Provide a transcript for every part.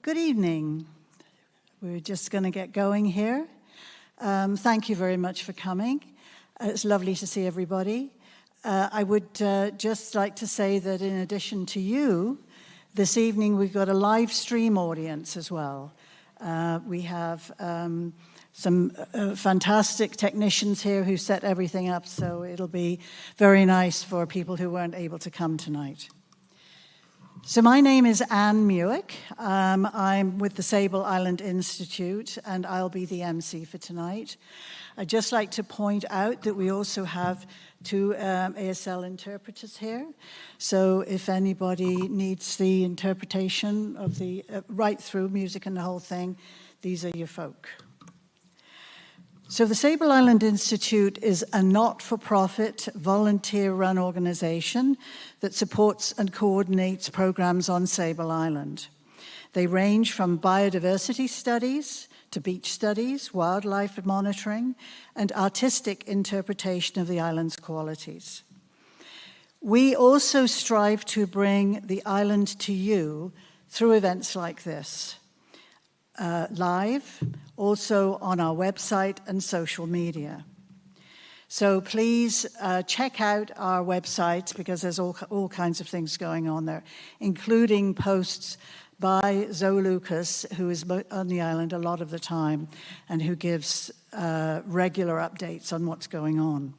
Good evening. We're just going to get going here. Thank you very much for coming. It's lovely to see everybody. I would just like to say that in addition to you, this evening we've got a live stream audience as well. We have some fantastic technicians here who set everything up, so it'll be very nice for people who weren't able to come tonight. So my name is Anne Muick. I'm with the Sable Island Institute, and I'll be the MC for tonight. I'd just like to point out that we also have two ASL interpreters here. So if anybody needs the interpretation of the right through music and the whole thing, these are your folk. So the Sable Island Institute is a not-for-profit, volunteer-run organization that supports and coordinates programs on Sable Island. They range from biodiversity studies to beach studies, wildlife monitoring, and artistic interpretation of the island's qualities. We also strive to bring the island to you through events like this. Live, also on our website and social media. So please check out our website because there's all kinds of things going on there, including posts by Zoe Lucas, who is on the island a lot of the time and who gives regular updates on what's going on.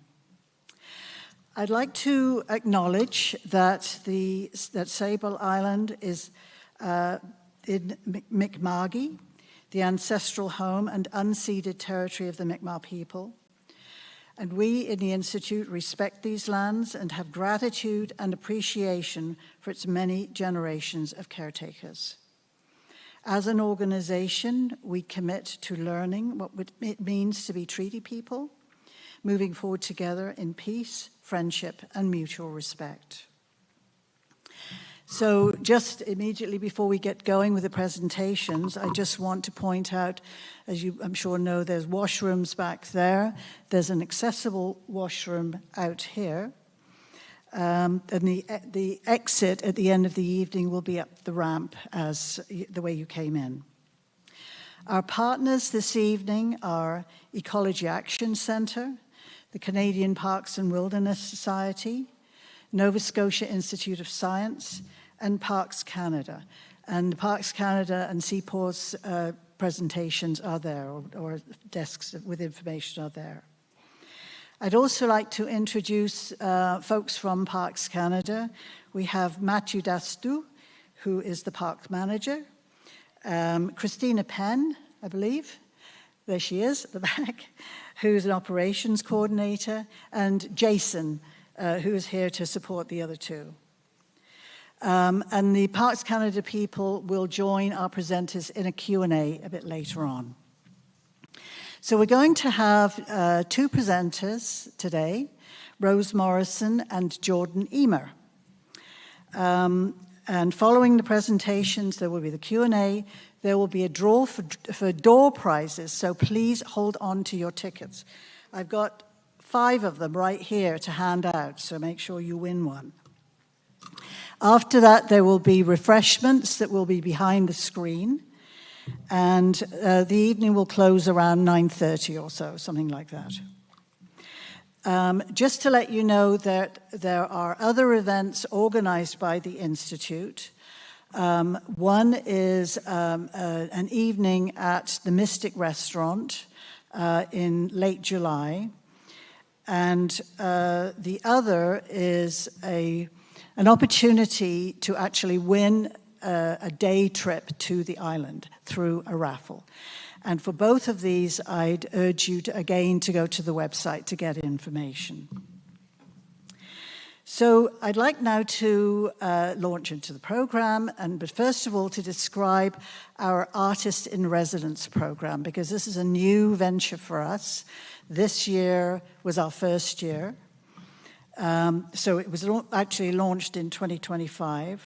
I'd like to acknowledge that Sable Island is in Mi'kma'ki, the ancestral home and unceded territory of the Mi'kmaq people. And we in the Institute respect these lands and have gratitude and appreciation for its many generations of caretakers. As an organization, we commit to learning what it means to be treaty people, moving forward together in peace, friendship, and mutual respect. So just immediately before we get going with the presentations, I just want to point out, as you I'm sure know, there's washrooms back there. There's an accessible washroom out here. And the exit at the end of the evening will be up the ramp as the way you came in. Our partners this evening are Ecology Action Centre, the Canadian Parks and Wilderness Society, Nova Scotia Institute of Science, and Parks Canada. And Parks Canada and CPAW's presentations are there, or desks with information are there. I'd also like to introduce folks from Parks Canada. We have Matthew Dastou, who is the park manager, Christina Penn, I believe, there she is at the back, who's an operations coordinator, and Jason, who is here to support the other two. And the Parks Canada people will join our presenters in a Q&A a bit later on. So we're going to have two presenters today, Rose Morrison and Jordan Eamer. And following the presentations, there will be the Q&A. There will be a draw for door prizes, so please hold on to your tickets. I've got 5 of them right here to hand out, so make sure you win one. After that, there will be refreshments that will be behind the screen, and the evening will close around 9:30 or so, something like that. Just to let you know that there are other events organized by the Institute. One is an evening at the Mystic Restaurant in late July, and the other is an opportunity to actually win a day trip to the island through a raffle. And for both of these, I'd urge you to go to the website to get information. So I'd like now to launch into the program, but first of all to describe our Artist in Residence program, because this is a new venture for us. This year was our first year. So it was actually launched in 2025.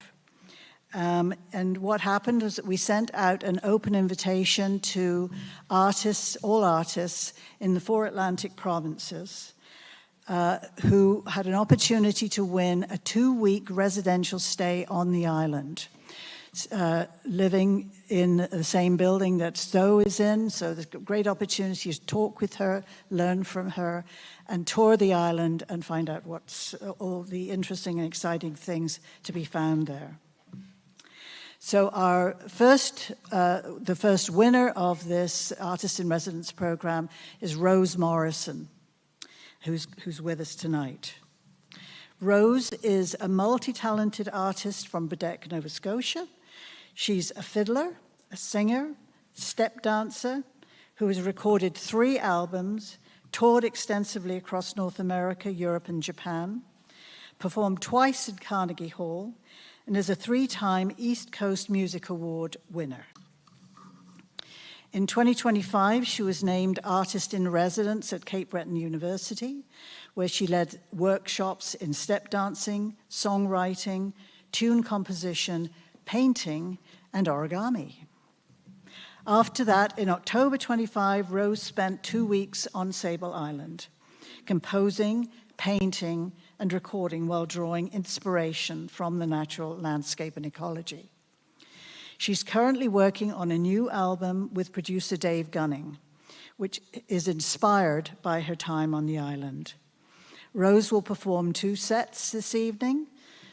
And what happened was that we sent out an open invitation to artists, all artists in the 4 Atlantic provinces who had an opportunity to win a 2-week residential stay on the island. living in the same building that Stowe is in, so there's great opportunities to talk with her, learn from her, and tour the island and find out what's all the interesting and exciting things to be found there. So our the first winner of this Artist in Residence program is Rose Morrison, who's with us tonight. Rose is a multi-talented artist from Bedeque, Nova Scotia. She's a fiddler, a singer, step dancer, who has recorded 3 albums, toured extensively across North America, Europe, and Japan, performed twice at Carnegie Hall, and is a 3-time East Coast Music Award winner. In 2025, she was named Artist in Residence at Cape Breton University, where she led workshops in step dancing, songwriting, tune composition, painting, and origami. After that, in October 25, Rose spent 2 weeks on Sable Island, composing, painting, and recording while drawing inspiration from the natural landscape and ecology. She's currently working on a new album with producer Dave Gunning, which is inspired by her time on the island. Rose will perform 2 sets this evening,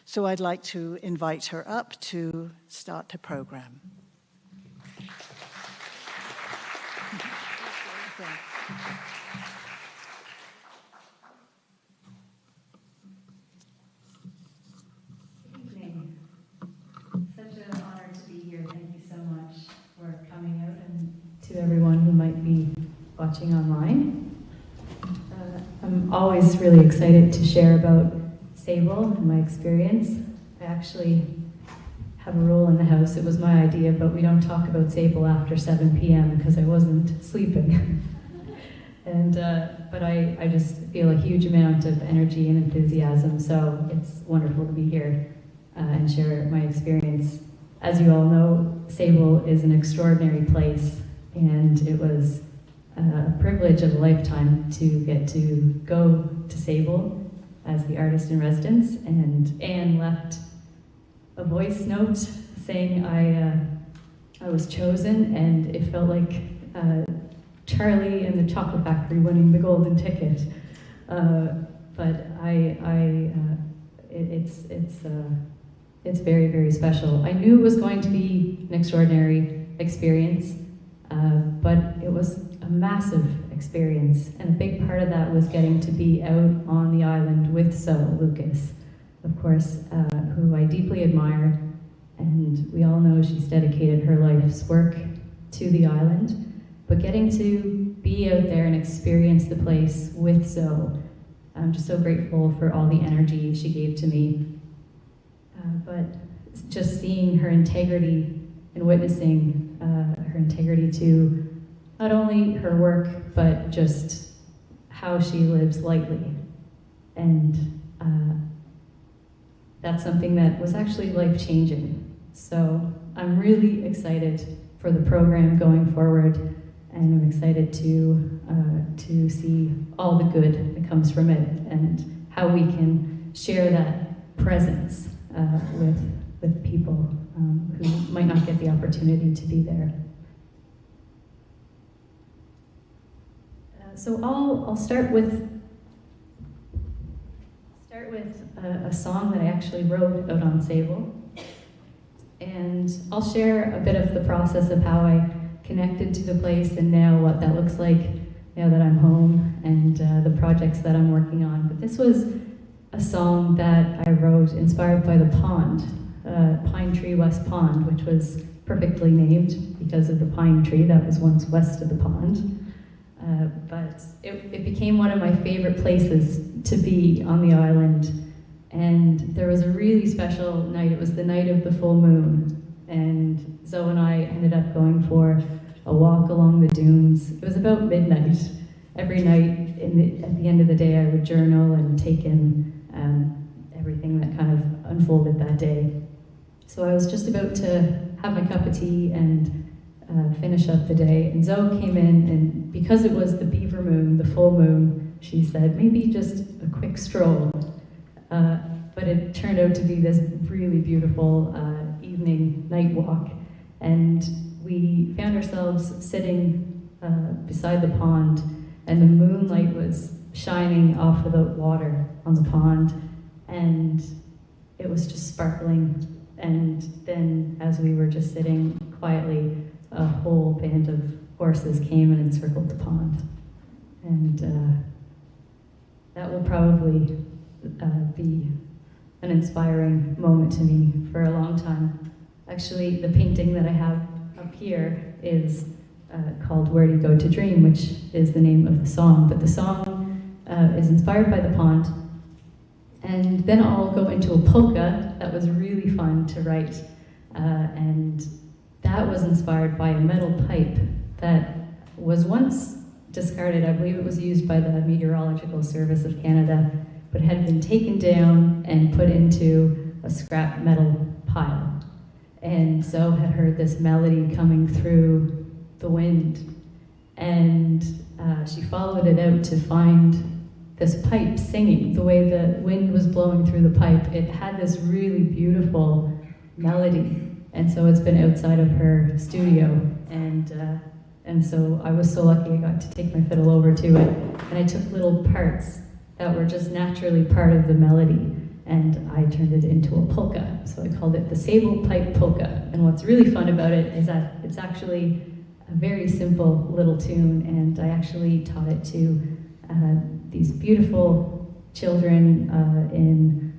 so I'd like to invite her up to start the program. Good evening. Such an honor to be here. Thank you so much for coming out, and to everyone who might be watching online. I'm always really excited to share about Sable and my experience. I actually have a rule in the house. It was my idea, but we don't talk about Sable after 7 p.m. because I wasn't sleeping. But I just feel a huge amount of energy and enthusiasm, so it's wonderful to be here and share my experience. As you all know, Sable is an extraordinary place, and it was a privilege of a lifetime to get to go to Sable as the artist in residence, and Anne left a voice note saying I was chosen, and it felt like Charlie and the Chocolate Factory winning the golden ticket. But it's very, very special. I knew it was going to be an extraordinary experience, but it was a massive experience, and a big part of that was getting to be out on the island with Lucas, of course, who I deeply admire, and we all know she's dedicated her life's work to the island. But getting to be out there and experience the place with Zoe, I'm just so grateful for all the energy she gave to me. But just seeing her integrity and witnessing her integrity to not only her work, but just how she lives lightly. And that's something that was actually life-changing. So I'm really excited for the program going forward, and I'm excited to see all the good that comes from it and how we can share that presence with people who might not get the opportunity to be there. So I'll start with a song that I actually wrote out on Sable, and I'll share a bit of the process of how I connected to the place and now what that looks like now that I'm home, and the projects that I'm working on. But this was a song that I wrote inspired by the pond, Pine Tree West Pond, which was perfectly named because of the pine tree that was once west of the pond. But it became one of my favorite places to be on the island. And there was a really special night. It was the night of the full moon. And Zoe and I ended up going for a walk along the dunes. It was about midnight. Every night at the end of the day, I would journal and take in everything that kind of unfolded that day. So I was just about to have my cup of tea and finish up the day, and Zoe came in, and because it was the beaver moon, the full moon, she said, maybe just a quick stroll. But it turned out to be this really beautiful evening evening night walk, and we found ourselves sitting beside the pond, and the moonlight was shining off of the water on the pond, and it was just sparkling. And then as we were just sitting quietly, a whole band of horses came and encircled the pond. And that will probably be an inspiring moment to me for a long time. Actually, the painting that I have up here is called Where Do You Go to Dream, which is the name of the song. But the song is inspired by the pond. And then I'll go into a polka that was really fun to write. And that was inspired by a metal pipe that was once discarded. I believe it was used by the Meteorological Service of Canada, but had been taken down and put into a scrap metal pile. And so had heard this melody coming through the wind. And she followed it out to find this pipe singing. The way the wind was blowing through the pipe, it had this really beautiful melody. And so it's been outside of her studio. And so I was so lucky I got to take my fiddle over to it. And I took little parts that were just naturally part of the melody, and I turned it into a polka. So I called it the Sable Pipe Polka. And what's really fun about it is that it's actually a very simple little tune, and I actually taught it to these beautiful children in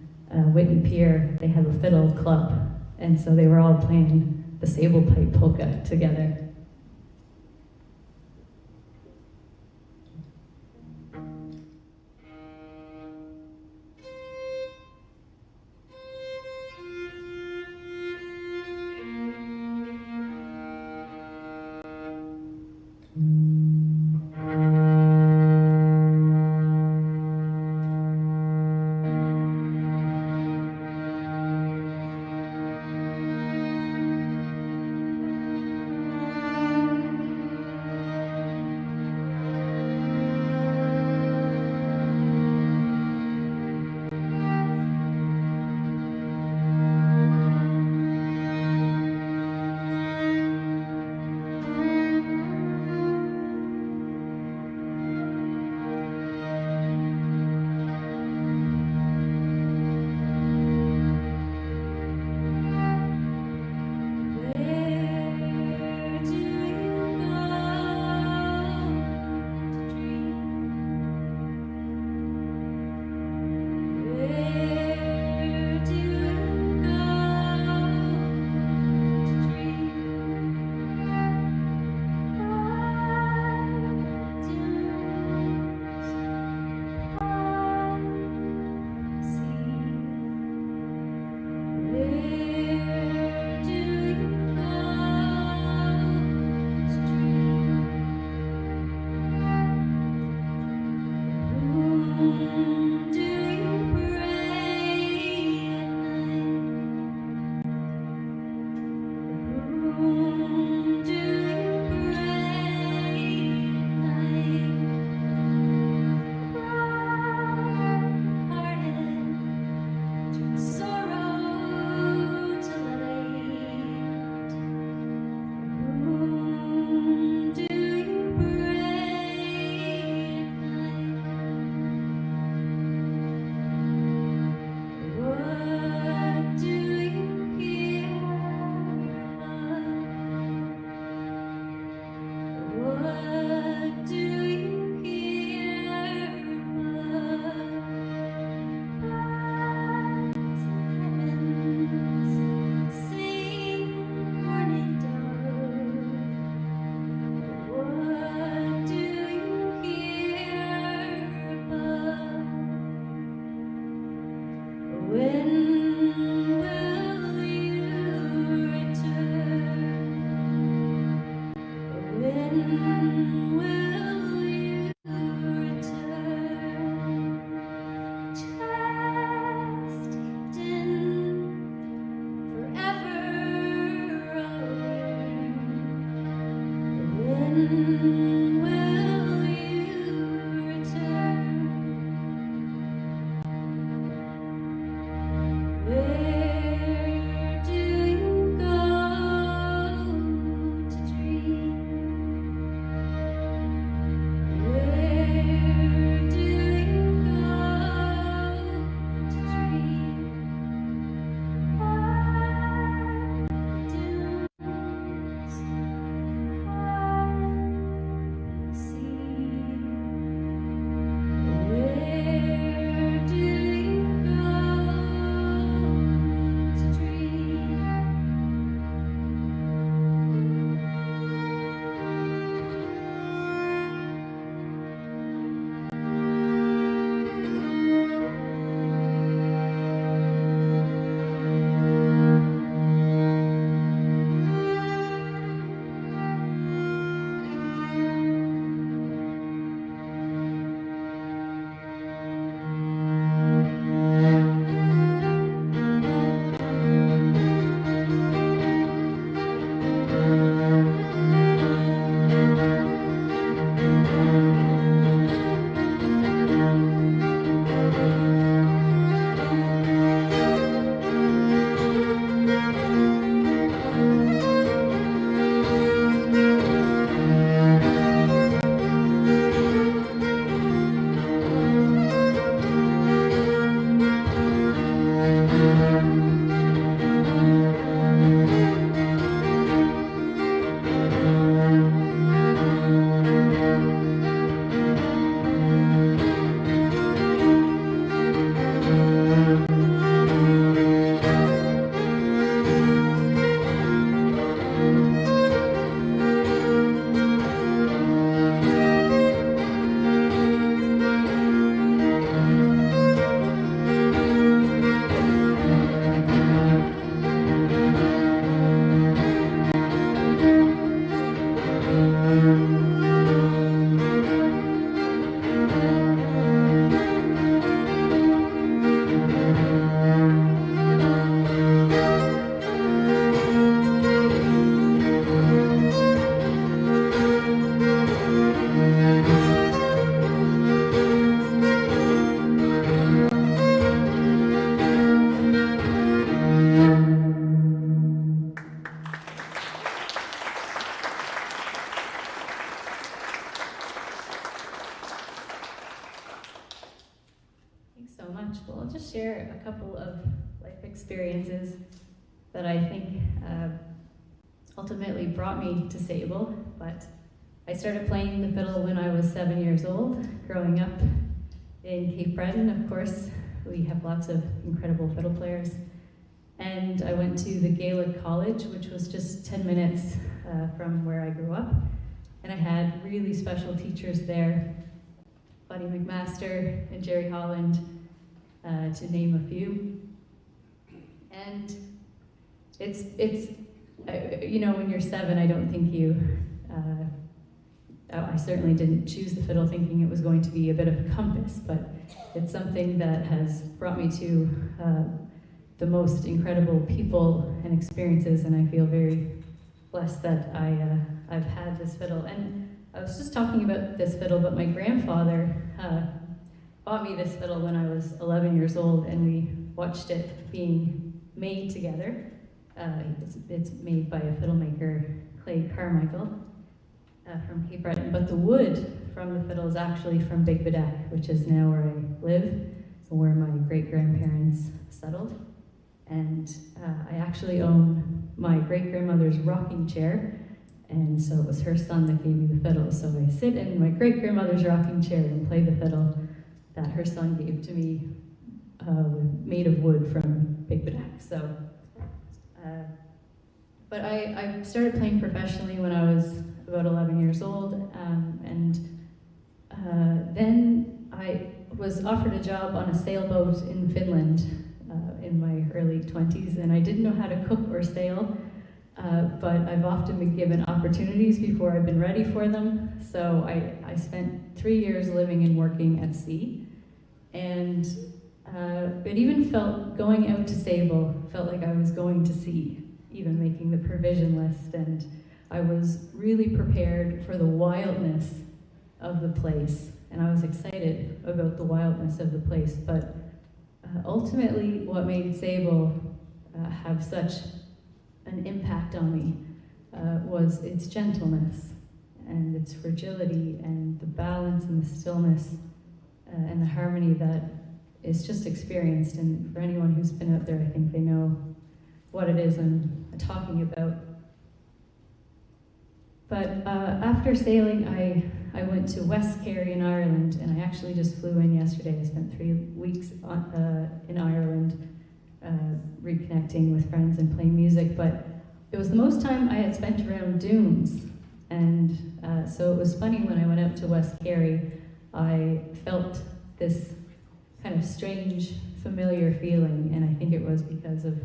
Whitney Pier. They have a fiddle club, and so they were all playing the Sable Pipe Polka together. much. Well, I'll just share a couple of life experiences that I think ultimately brought me to Sable. But I started playing the fiddle when I was 7 years old, growing up in Cape Breton. Of course, we have lots of incredible fiddle players. And I went to the Gaelic College, which was just 10 minutes from where I grew up. And I had really special teachers there, Buddy McMaster and Jerry Holland, to name a few. And it's you know, when you're 7, I don't think you, I certainly didn't choose the fiddle thinking it was going to be a bit of a compass, but it's something that has brought me to the most incredible people and experiences, and I feel very blessed that I've had this fiddle. And I was just talking about this fiddle, but my grandfather bought me this fiddle when I was 11 years old, and we watched it being made together. It's made by a fiddle maker, Clay Carmichael, from Cape Breton, but the wood from the fiddle is actually from Big Bedeck, which is now where I live, and where my great-grandparents settled. And I actually own my great-grandmother's rocking chair, and so it was her son that gave me the fiddle. So I sit in my great-grandmother's rocking chair and play the fiddle that her son gave to me, made of wood from Big Bedeck. So, but I started playing professionally when I was about 11 years old, and then I was offered a job on a sailboat in Finland in my early 20s, and I didn't know how to cook or sail, but I've often been given opportunities before I've been ready for them. So I spent 3 years living and working at sea, and it even felt, going out to Sable, felt like I was going to sea, even making the provision list, and I was really prepared for the wildness of the place, and I was excited about the wildness of the place, but ultimately what made Sable have such an impact on me was its gentleness and its fragility and the balance and the stillness and the harmony that is just experienced. And for anyone who's been out there, I think they know what it is I'm talking about. But after sailing, I went to West Kerry in Ireland, and I actually just flew in yesterday. I spent 3 weeks in Ireland reconnecting with friends and playing music, but it was the most time I had spent around dunes. And so it was funny when I went out to West Kerry, I felt this kind of strange, familiar feeling, and I think it was because of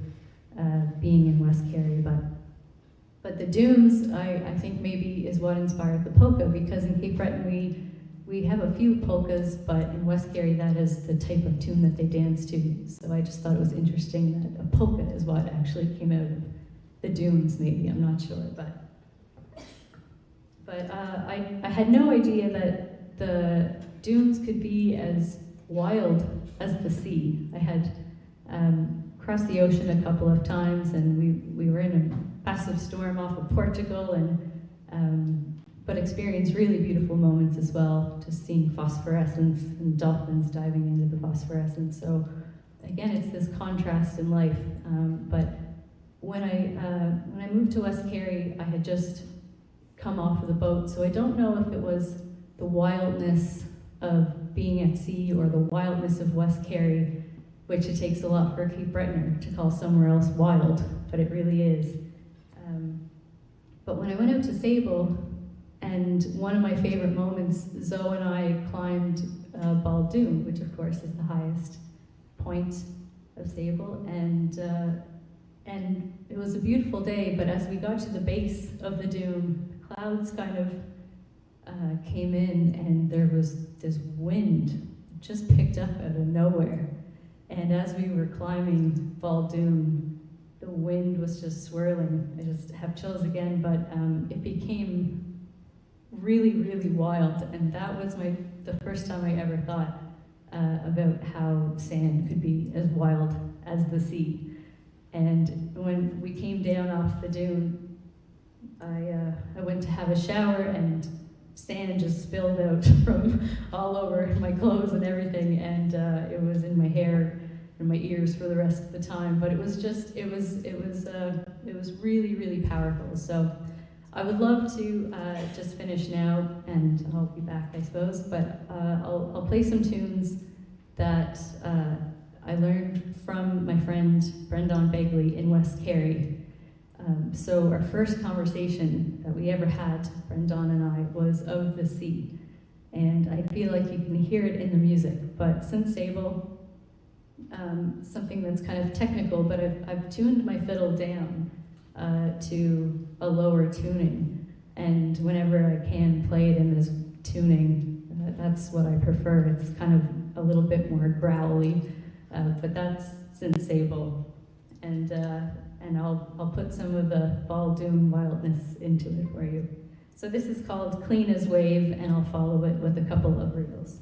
being in West Kerry. But the dunes, I think maybe is what inspired the polka, because in Cape Breton we have a few polkas, but in West Kerry that is the type of tune that they dance to. So I just thought it was interesting that a polka is what actually came out of the dunes, maybe, I'm not sure. But I had no idea that the dunes could be as wild as the sea. I had crossed the ocean a couple of times, and we were in a massive storm off of Portugal, and but experienced really beautiful moments as well, just seeing phosphorescence and dolphins diving into the phosphorescence. So again, it's this contrast in life. But when I moved to West Kerry, I had just come off of the boat, so I don't know if it was the wildness of being at sea or the wildness of West Kerry, which it takes a lot for a Cape Bretoner to call somewhere else wild, but it really is. But when I went out to Sable, and one of my favorite moments, Zoe and I climbed Baldoon, which of course is the highest point of Sable, and it was a beautiful day, but as we got to the base of the dune, clouds kind of came in, and there was this wind just picked up out of nowhere. And as we were climbing Baldoon, the wind was just swirling. I just have chills again, but it became really, really wild, and that was the first time I ever thought about how sand could be as wild as the sea. And when we came down off the dune, I went to have a shower, and sand just spilled out from all over my clothes and everything, and it was in my hair and my ears for the rest of the time. But it was just, it was really, really powerful. So I would love to just finish now, and I'll be back, I suppose. But I'll play some tunes that I learned from my friend Brendan Begley in West Kerry. So our first conversation that we ever had, Brendan and I, was of the sea. And I feel like you can hear it in the music. But since Sable, something that's kind of technical, but I've tuned my fiddle down to a lower tuning. And whenever I can play it in this tuning, that's what I prefer. It's kind of a little bit more growly, but that's since Sable. And I'll put some of the ball doom wildness into it for you. So this is called Clean as Wave, and I'll follow it with a couple of reels.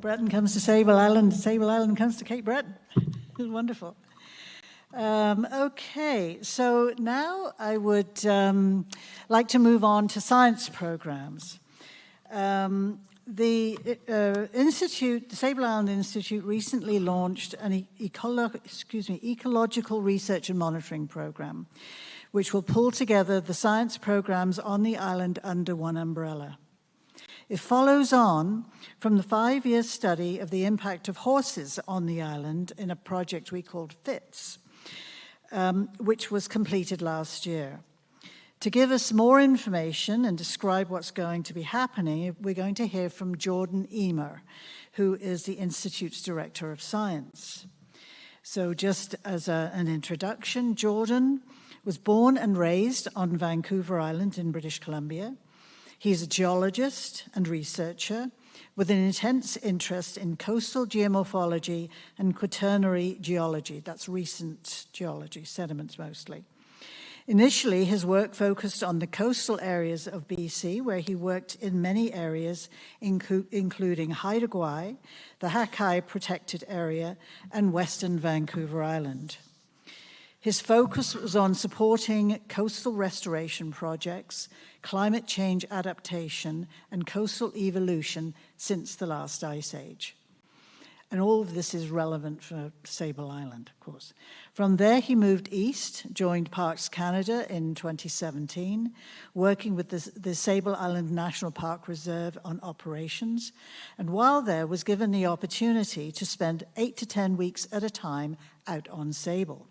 Breton comes to Sable Island, Sable Island comes to Cape Breton. Wonderful. Okay, so now I would like to move on to science programs. The Institute, the Sable Island Institute, recently launched an ecological research and monitoring program, which will pull together the science programs on the island under one umbrella. It follows on from the 5-year study of the impact of horses on the island in a project we called FITS, which was completed last year. To give us more information and describe what's going to be happening, we're going to hear from Jordan Eamer, who is the Institute's Director of Science. So just as an introduction, Jordan was born and raised on Vancouver Island in British Columbia. He's a geologist and researcher with an intense interest in coastal geomorphology and quaternary geology. That's recent geology, sediments mostly. Initially, his work focused on the coastal areas of BC, where he worked in many areas, including Haida Gwaii, the Hakai Protected Area, and Western Vancouver Island. His focus was on supporting coastal restoration projects, climate change adaptation, and coastal evolution since the last ice age. And all of this is relevant for Sable Island, of course. From there, he moved east, joined Parks Canada in 2017, working with the Sable Island National Park Reserve on operations, and while there was given the opportunity to spend 8 to 10 weeks at a time out on Sable,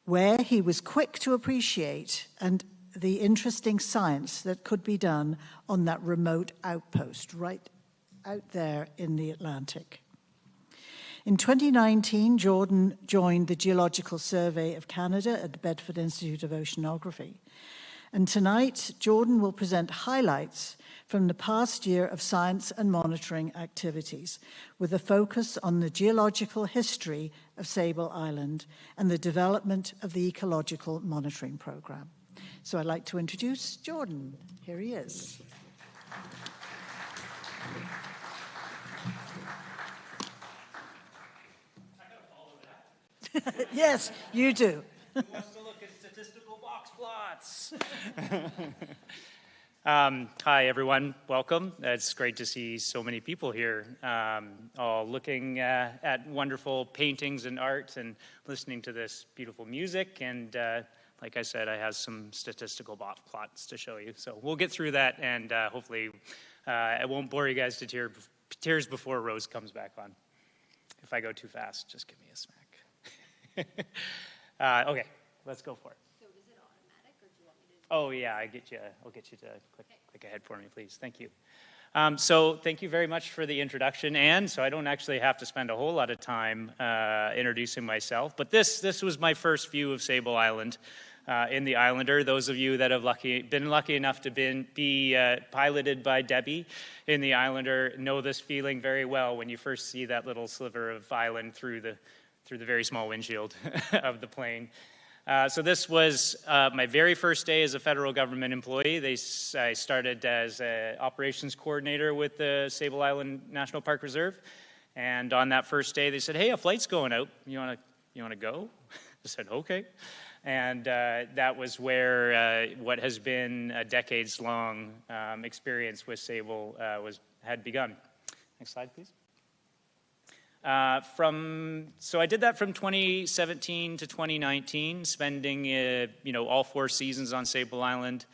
where he was quick to appreciate and the interesting science that could be done on that remote outpost right out there in the Atlantic. In 2019, Jordan joined the Geological Survey of Canada at the Bedford Institute of Oceanography. And tonight, Jordan will present highlights from the past year of science and monitoring activities, with a focus on the geological history of Sable Island and the development of the ecological monitoring program. So I'd like to introduce Jordan. Here he is. Yes, you do. Who wants to look at statistical box plots? Hi, everyone. Welcome. It's great to see so many people here, all looking at wonderful paintings and art and listening to this beautiful music. And like I said, I have some statistical box plots to show you. So we'll get through that, and hopefully I won't bore you guys to tears before Rose comes back on. If I go too fast, just give me a smack. Okay, let's go for it. So is it automatic, or do you want me to? Oh yeah, I'll get you to click ahead for me, please. Thank you. So thank you very much for the introduction, Anne. So I don't actually have to spend a whole lot of time introducing myself, but this was my first view of Sable Island in the Islander. Those of you that have been lucky enough to be piloted by Debbie in the Islander know this feeling very well when you first see that little sliver of island through the very small windshield of the plane. So this was my very first day as a federal government employee. I started as an operations coordinator with the Sable Island National Park Reserve. And on that first day, they said, hey, a flight's going out. You want to go? I said, okay. And that was where what has been a decades-long experience with Sable had begun. Next slide, please. So I did that from 2017 to 2019, spending all 4 seasons on Sable Island,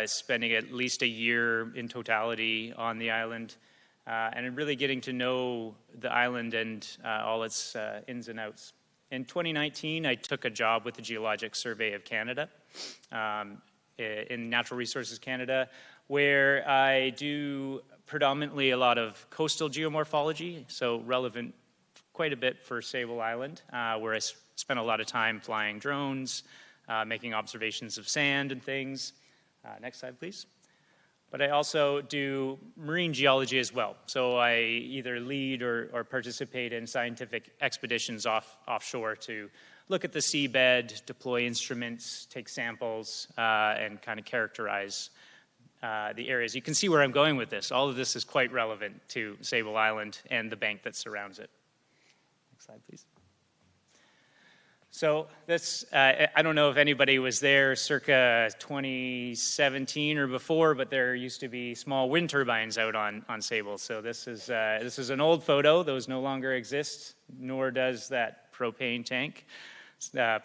spending at least a year in totality on the island, and really getting to know the island and all its ins and outs. In 2019, I took a job with the Geologic Survey of Canada. in Natural Resources Canada, where I do predominantly a lot of coastal geomorphology, so relevant quite a bit for Sable Island, where I spent a lot of time flying drones, making observations of sand and things. Next slide, please. But I also do marine geology as well. So I either lead or participate in scientific expeditions offshore to look at the seabed, deploy instruments, take samples, and kind of characterize the areas. You can see where I'm going with this. All of this is quite relevant to Sable Island and the bank that surrounds it. Next slide, please. So this, I don't know if anybody was there circa 2017 or before, but there used to be small wind turbines out on Sable. So this is an old photo. Those no longer exist, nor does that propane tank.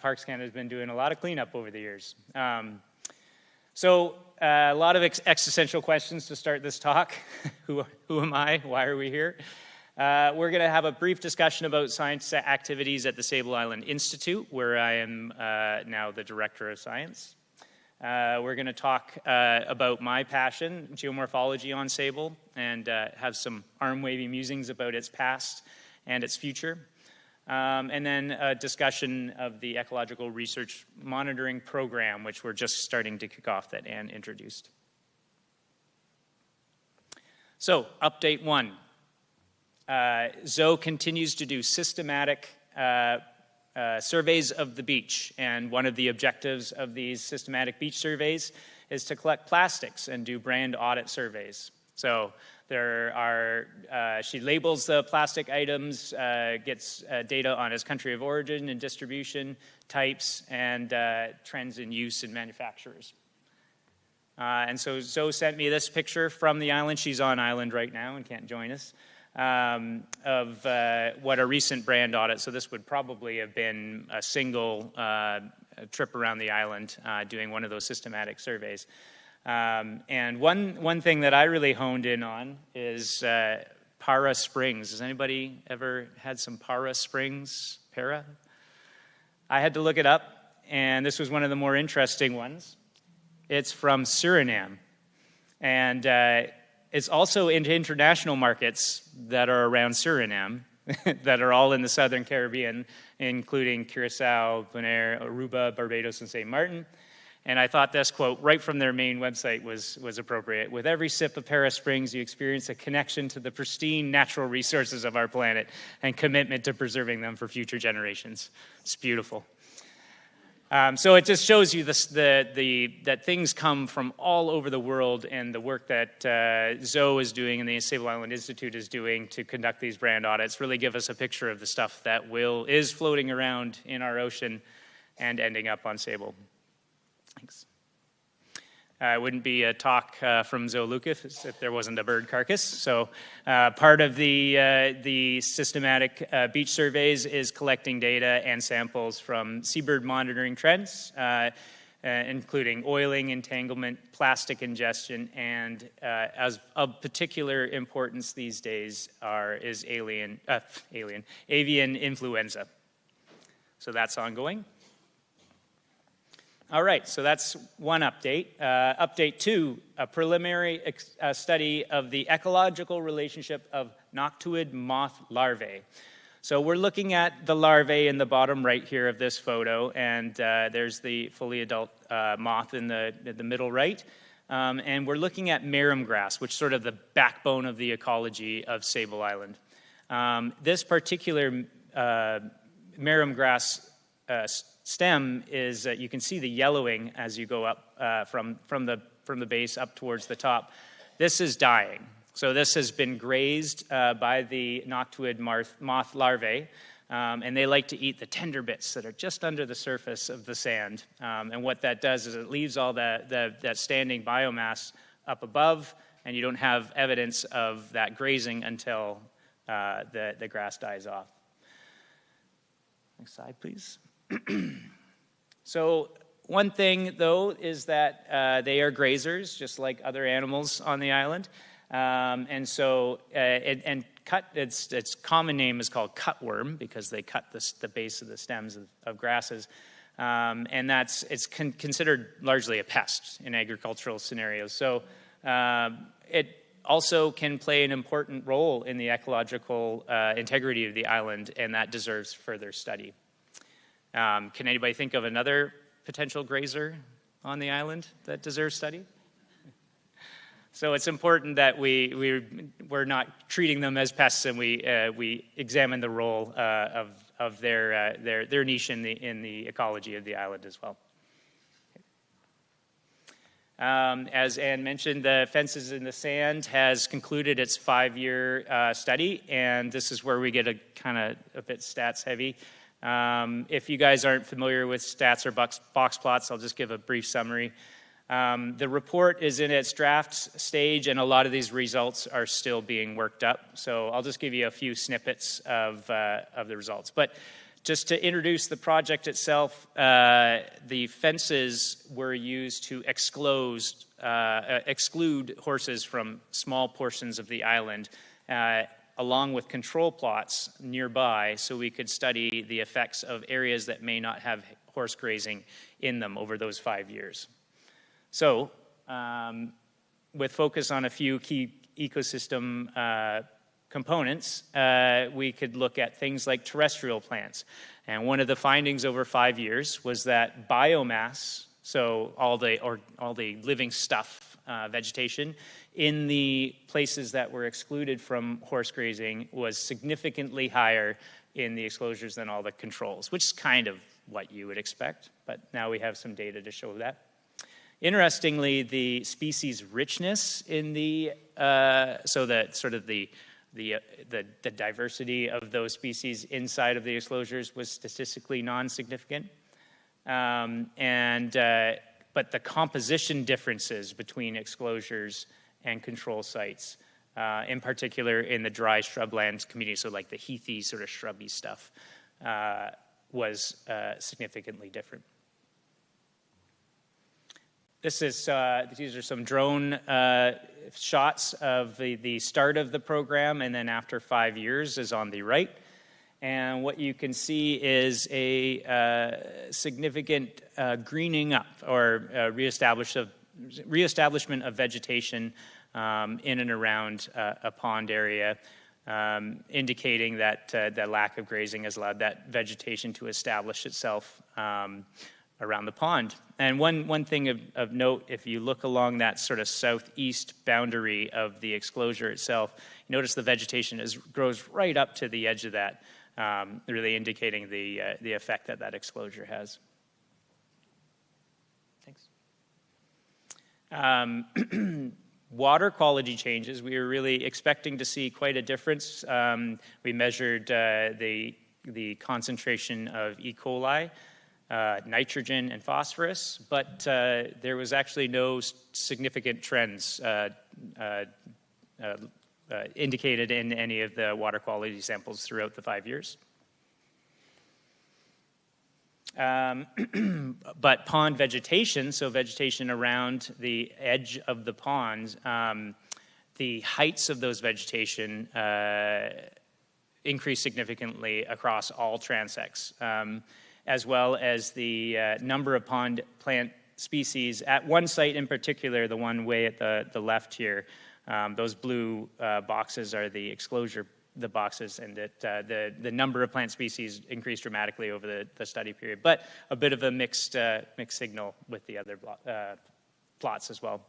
Parks Canada has been doing a lot of cleanup over the years. So a lot of existential questions to start this talk. Who am I? Why are we here? We're going to have a brief discussion about science activities at the Sable Island Institute, where I am now the Director of Science. We're going to talk about my passion, geomorphology on Sable, and have some arm-wavy musings about its past and its future. And then a discussion of the Ecological Research Monitoring Program, which we're just starting to kick off, that Anne introduced. So, update 1. Zoe continues to do systematic surveys of the beach, and one of the objectives of these systematic beach surveys is to collect plastics and do brand audit surveys. So there are, she labels the plastic items, gets data on its country of origin and distribution, types, and trends in use and manufacturers. And so Zoe sent me this picture from the island. She's on island right now and can't join us. Of what a recent brand audit, so this would probably have been a single trip around the island doing one of those systematic surveys. And one thing that I really honed in on is Para Springs. Has anybody ever had some Para Springs? Para? I had to look it up, and this was one of the more interesting ones. It's from Suriname. And it's also into international markets that are around Suriname, that are all in the Southern Caribbean, including Curacao, Bonaire, Aruba, Barbados, and St. Martin. And I thought this quote right from their main website was appropriate. With every sip of Para Springs, you experience a connection to the pristine natural resources of our planet and commitment to preserving them for future generations. It's beautiful. So it just shows you that things come from all over the world, and the work that Zoe is doing and the Sable Island Institute is doing to conduct these brand audits really give us a picture of the stuff that is floating around in our ocean and ending up on Sable. Thanks. It wouldn't be a talk from Zoe Lucas if there wasn't a bird carcass. So part of the systematic beach surveys is collecting data and samples from seabird monitoring trends, including oiling, entanglement, plastic ingestion, and as of particular importance these days is avian influenza. So that's ongoing. All right, so that's one update. Update 2, a preliminary study of the ecological relationship of noctuid moth larvae. So we're looking at the larvae in the bottom right here of this photo, and there's the fully adult moth in the middle right. And we're looking at marram grass, which is sort of the backbone of the ecology of Sable Island. This particular marram grass stem is, you can see the yellowing as you go up from the base up towards the top. This is dying. So this has been grazed by the noctuid moth larvae, and they like to eat the tender bits that are just under the surface of the sand. And what that does is it leaves all that standing biomass up above, and you don't have evidence of that grazing until the grass dies off. Next slide, please. So one thing, though, is that they are grazers, just like other animals on the island. And so, its common name is called cutworm because they cut the base of the stems of grasses. And it's considered largely a pest in agricultural scenarios. So it also can play an important role in the ecological integrity of the island, and that deserves further study. Can anybody think of another potential grazer on the island that deserves study? So it's important that we're not treating them as pests, and we examine the role of their niche in the ecology of the island as well. As Anne mentioned, the Fences in the Sand has concluded its 5-year study, and this is where we get a bit stats heavy. If you guys aren't familiar with stats or box plots, I'll just give a brief summary. The report is in its draft stage, and a lot of these results are still being worked up. So I'll just give you a few snippets of the results. But just to introduce the project itself, the fences were used to exclude horses from small portions of the island, along with control plots nearby, so we could study the effects of areas that may not have horse grazing in them over those 5 years. So, with focus on a few key ecosystem components, we could look at things like terrestrial plants. And one of the findings over 5 years was that biomass, so all the living stuff, vegetation, in the places that were excluded from horse grazing was significantly higher in the exclosures than all the controls, which is kind of what you would expect, but now we have some data to show that. Interestingly, the species richness in the diversity of those species inside of the exclosures was statistically non-significant, but the composition differences between exclosures and control sites, in particular in the dry shrublands community, so like the heathy sort of shrubby stuff, was significantly different. These are some drone shots of the start of the program, and then after 5 years is on the right. And what you can see is a significant greening up or reestablishment of vegetation in and around a pond area, indicating that the lack of grazing has allowed that vegetation to establish itself around the pond. And one thing of note, if you look along that sort of southeast boundary of the exclosure itself, you notice the vegetation grows right up to the edge of that, really indicating the effect that exclosure has. Thanks. Water quality changes, we were really expecting to see quite a difference. We measured the concentration of E. coli, nitrogen and phosphorus, but there was actually no significant trends indicated in any of the water quality samples throughout the 5 years. But pond vegetation, so vegetation around the edge of the pond, the heights of those vegetation increased significantly across all transects, as well as the number of pond plant species at one site in particular, the one way at the left here. Those blue boxes are the exclosure, the boxes, and the number of plant species increased dramatically over the study period, but a bit of a mixed signal with the other plots as well.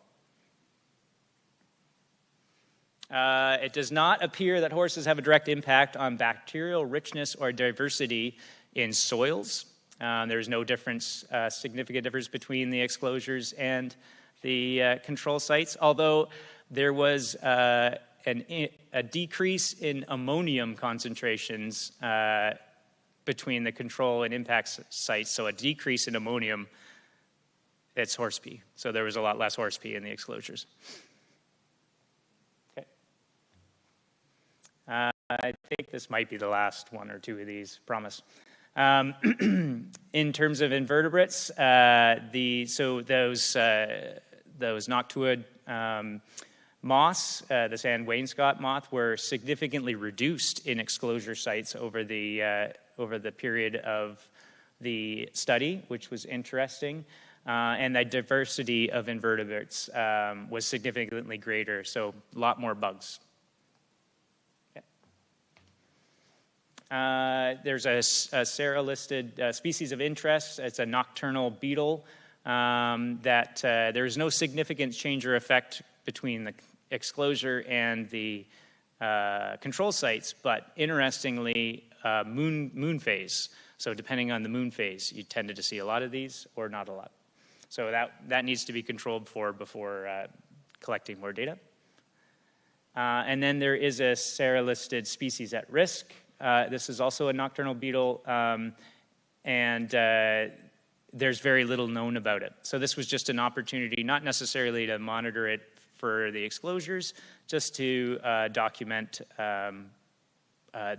It does not appear that horses have a direct impact on bacterial richness or diversity in soils. There's no significant difference between the exclosures and the control sites, although there was a decrease in ammonium concentrations between the control and impact sites. So a decrease in ammonium, it's horse pee. So there was a lot less horse pee in the exclosures. Okay. I think this might be the last one or two of these, promise. In terms of invertebrates, those noctuid moths, the sand wainscot moth, were significantly reduced in exclosure sites over the period of the study, which was interesting. And the diversity of invertebrates was significantly greater, so a lot more bugs. There's a SARA-listed species of interest. It's a nocturnal beetle that there's no significant change or effect between the exclosure and the control sites, but interestingly, moon phase. So depending on the moon phase, you tended to see a lot of these or not a lot. So that needs to be controlled for before collecting more data. And then there is a SARA-listed species at risk. This is also a nocturnal beetle, and there's very little known about it. So this was just an opportunity, not necessarily to monitor it for the exclosures, just to document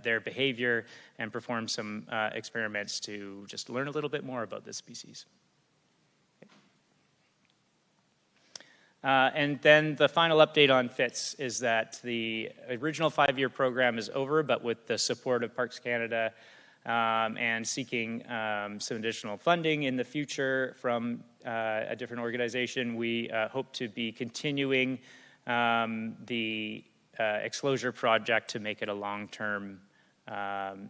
their behavior and perform some experiments to just learn a little bit more about this species. And then the final update on FITS is that the original 5-year program is over, but with the support of Parks Canada and seeking some additional funding in the future from a different organization, we hope to be continuing the exclosure project to make it a long-term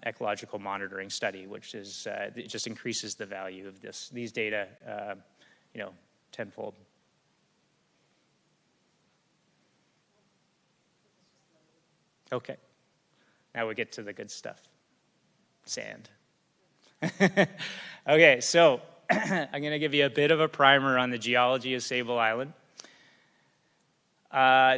ecological monitoring study, which is it just increases the value of these data, tenfold. Okay, now we get to the good stuff. Sand. Okay, so I'm going to give you a bit of a primer on the geology of Sable Island.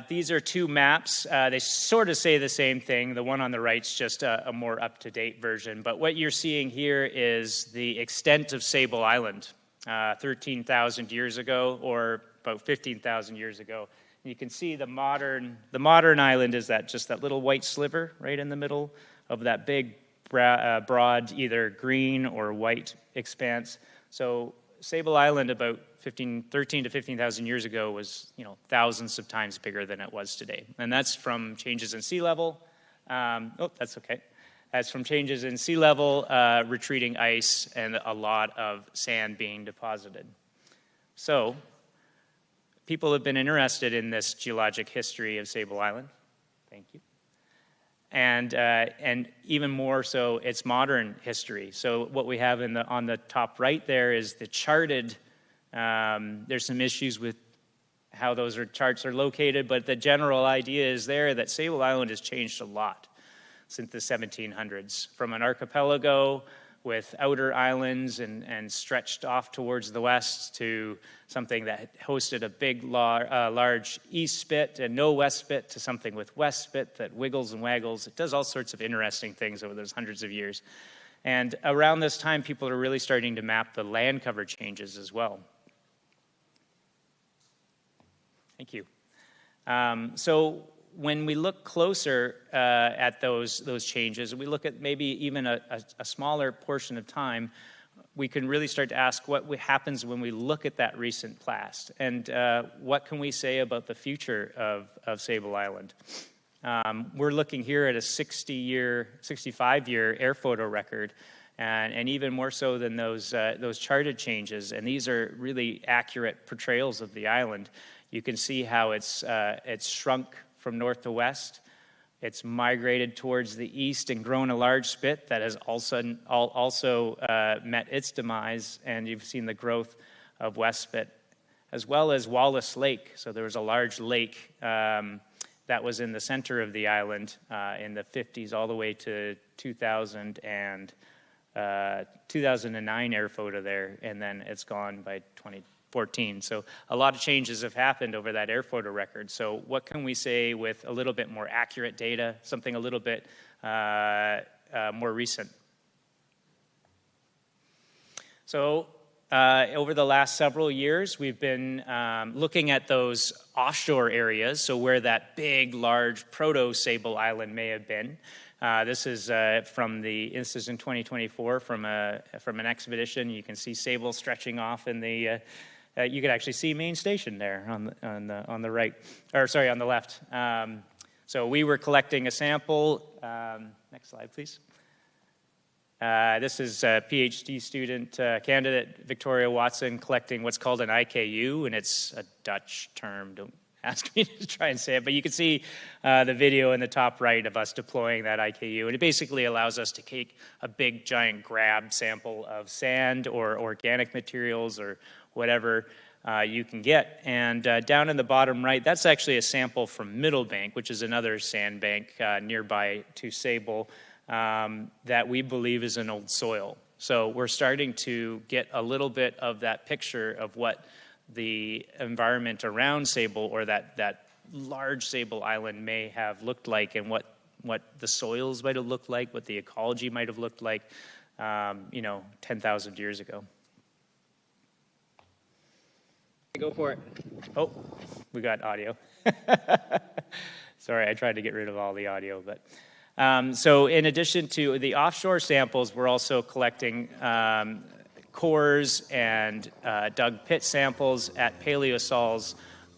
These are two maps. They sort of say the same thing. The one on the right is just a more up-to-date version. But what you're seeing here is the extent of Sable Island 13,000 years ago, or about 15,000 years ago. You can see the modern island is just that little white sliver right in the middle of that big, broad, either green or white expanse. So Sable Island about 13 to 15,000 years ago was, thousands of times bigger than it was today. And that's from changes in sea level. That's okay. That's from changes in sea level, retreating ice, and a lot of sand being deposited. So people have been interested in this geologic history of Sable Island. Thank you. And even more so, its modern history. So what we have on the top right there is the charted. There's some issues with how those charts are located, but the general idea is there that Sable Island has changed a lot since the 1700s, from an archipelago with outer islands and stretched off towards the west to something that hosted a big, large east spit and no west spit to something with west spit that wiggles and waggles. It does all sorts of interesting things over those hundreds of years. And around this time, people are really starting to map the land cover changes as well. Thank you. So when we look closer at those changes, we look at maybe even a smaller portion of time, we can really start to ask what happens when we look at that recent past, and what can we say about the future of Sable Island. We're looking here at a 65-year air photo record, and even more so than those charted changes, and these are really accurate portrayals of the island. You can see how it's shrunk from north to west. It's migrated towards the east and grown a large spit that has also met its demise, and you've seen the growth of west spit, as well as Wallace Lake. So there was a large lake that was in the center of the island in the 50s all the way to 2009 air photo there, and then it's gone by 2014. So a lot of changes have happened over that air photo record. So what can we say with a little bit more accurate data, something a little bit more recent? So over the last several years, we've been looking at those offshore areas, so where that big, large proto-Sable Island may have been. This is in 2024 from an expedition. You can see Sable stretching off in the. You can actually see Main Station there on the right, or sorry, on the left. So we were collecting a sample. Next slide, please. This is a PhD student candidate, Victoria Watson, collecting what's called an IKU, and it's a Dutch term. Don't ask me to try and say it, but you can see the video in the top right of us deploying that IKU, and it basically allows us to take a big, giant grab sample of sand or organic materials or whatever you can get. And down in the bottom right, that's actually a sample from Middlebank, which is another sand bank nearby to Sable, that we believe is an old soil. So we're starting to get a little bit of that picture of what the environment around Sable, or that large Sable Island, may have looked like, and what the soils might have looked like, what the ecology might have looked like, 10,000 years ago. Go for it. Oh, we got audio. Sorry, I tried to get rid of all the audio, but so in addition to the offshore samples, we're also collecting cores and dug pit samples at paleosols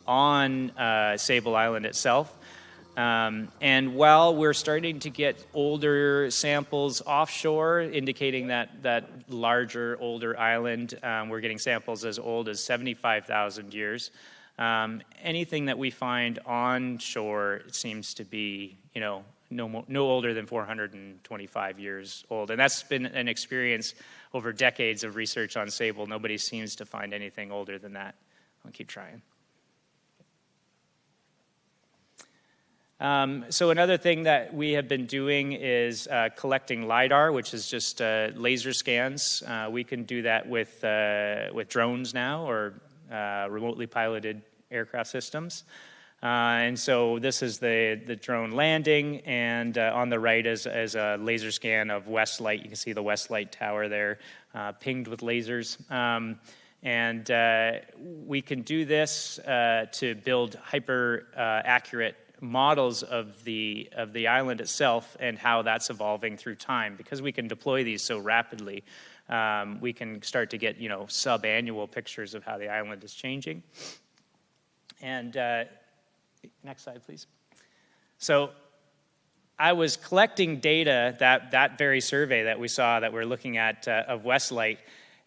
on Sable Island itself. And while we're starting to get older samples offshore, indicating that larger, older island, we're getting samples as old as 75,000 years. Anything that we find onshore seems to be, no older than 425 years old. And that's been an experience over decades of research on Sable. Nobody seems to find anything older than that. I'll keep trying. So another thing that we have been doing is collecting LiDAR, which is just laser scans. We can do that with drones now, or remotely piloted aircraft systems. And so this is the drone landing, and on the right is a laser scan of Westlight. You can see the Westlight tower there, pinged with lasers. And we can do this to build hyper accurate models of the island itself and how that's evolving through time. Because we can deploy these so rapidly, we can start to get sub-annual pictures of how the island is changing. And next slide, please. So I was collecting data, that very survey that we saw that we're looking at of Westlight,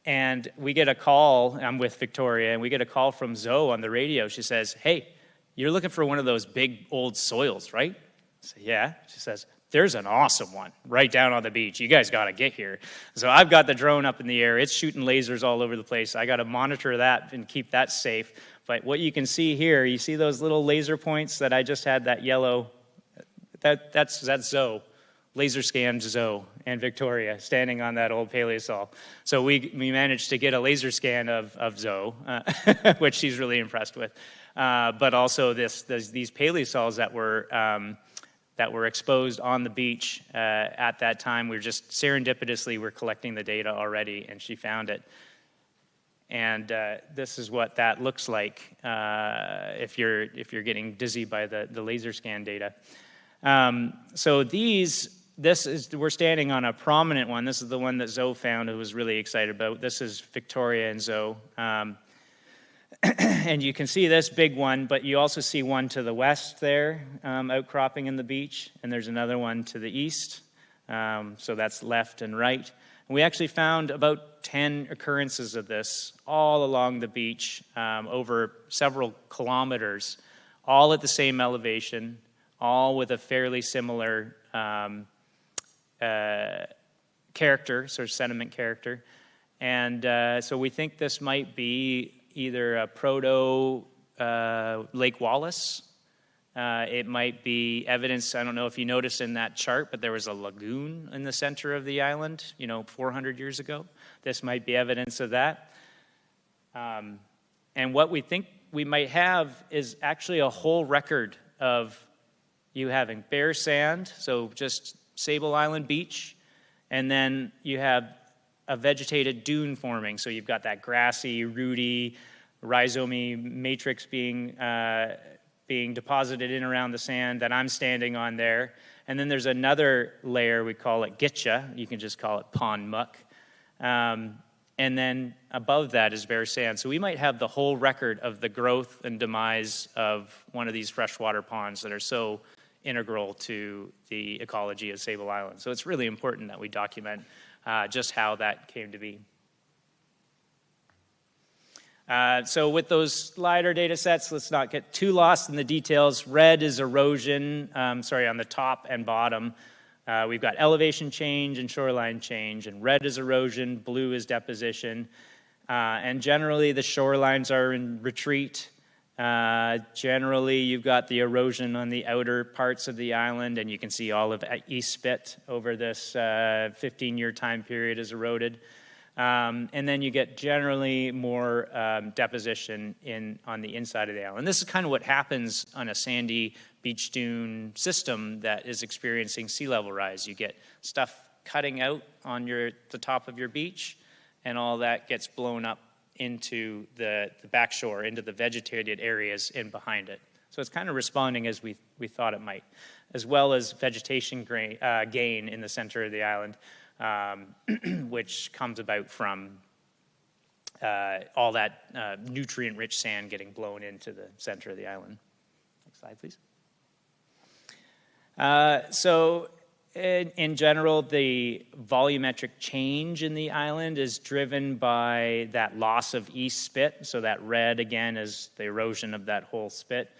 and we get a call. I'm with Victoria, and we get a call from Zoe on the radio. She says, "Hey, you're looking for one of those big old soils, right?" I say, "Yeah." She says, "There's an awesome one right down on the beach. You guys got to get here." So I've got the drone up in the air. It's shooting lasers all over the place. I got to monitor that and keep that safe. But what you can see here, you see those little laser points that I just had, that yellow, that's Zoe, laser scanned Zoe and Victoria standing on that old paleosol. So we managed to get a laser scan of Zoe, which she's really impressed with. But also these paleosols that were exposed on the beach at that time. We were just serendipitously, we're collecting the data already, and she found it. And this is what that looks like if you're getting dizzy by the laser scan data. So we're standing on a prominent one. This is the one that Zoe found, who was really excited about. This is Victoria and Zoe. And you can see this big one, but you also see one to the west there, outcropping in the beach, and there's another one to the east. So that's left and right. And we actually found about 10 occurrences of this all along the beach, over several kilometers, all at the same elevation, all with a fairly similar character, sort of sediment character. And so we think this might be either a proto Lake Wallace. It might be evidence, I don't know if you noticed in that chart, but there was a lagoon in the center of the island, 400 years ago. This might be evidence of that. And what we think we might have is actually a whole record of you having bare sand, so just Sable Island beach, and then you have a vegetated dune forming. So you've got that grassy, rooty, rhizomy matrix being deposited in around the sand that I'm standing on there. And then there's another layer, we call it gitcha. You can just call it pond muck. And then above that is bare sand. So we might have the whole record of the growth and demise of one of these freshwater ponds that are so integral to the ecology of Sable Island. So it's really important that we document just how that came to be. So with those LiDAR data sets, let's not get too lost in the details. Red is erosion, on the top and bottom. We've got elevation change and shoreline change, and red is erosion, blue is deposition. And generally, the shorelines are in retreat. Generally, you've got the erosion on the outer parts of the island, and you can see all of East Spit over this 15-year time period is eroded. And then you get generally more deposition on the inside of the island. This is kind of what happens on a sandy beach dune system that is experiencing sea level rise. You get stuff cutting out on the top of your beach, and all that gets blown up into the backshore, into the vegetated areas in behind it. So it's kind of responding as we thought it might, as well as vegetation gain in the center of the island, which comes about from all that nutrient-rich sand getting blown into the center of the island. Next slide, please. So in general, the volumetric change in the island is driven by that loss of East Spit. So that red, again, is the erosion of that whole spit.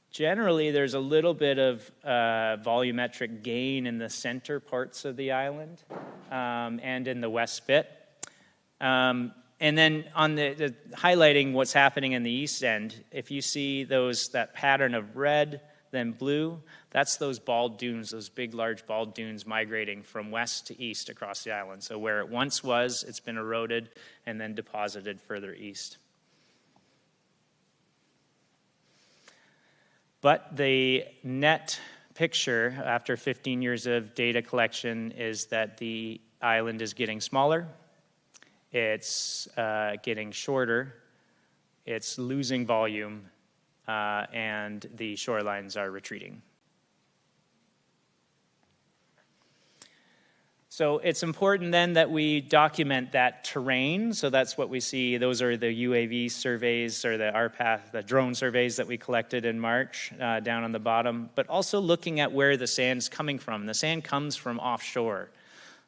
Generally, there's a little bit of volumetric gain in the center parts of the island and in the West Spit. And then on the highlighting what's happening in the east end, if you see that pattern of red, then blue, that's those bald dunes, those big, large bald dunes migrating from west to east across the island. So where it once was, it's been eroded and then deposited further east. But the net picture after 15 years of data collection is that the island is getting smaller, it's getting shorter, it's losing volume, and the shorelines are retreating. So it's important then that we document that terrain. So that's what we see. Those are the UAV surveys or the RPATH, the drone surveys that we collected in March down on the bottom, but also looking at where the sand's coming from. The sand comes from offshore.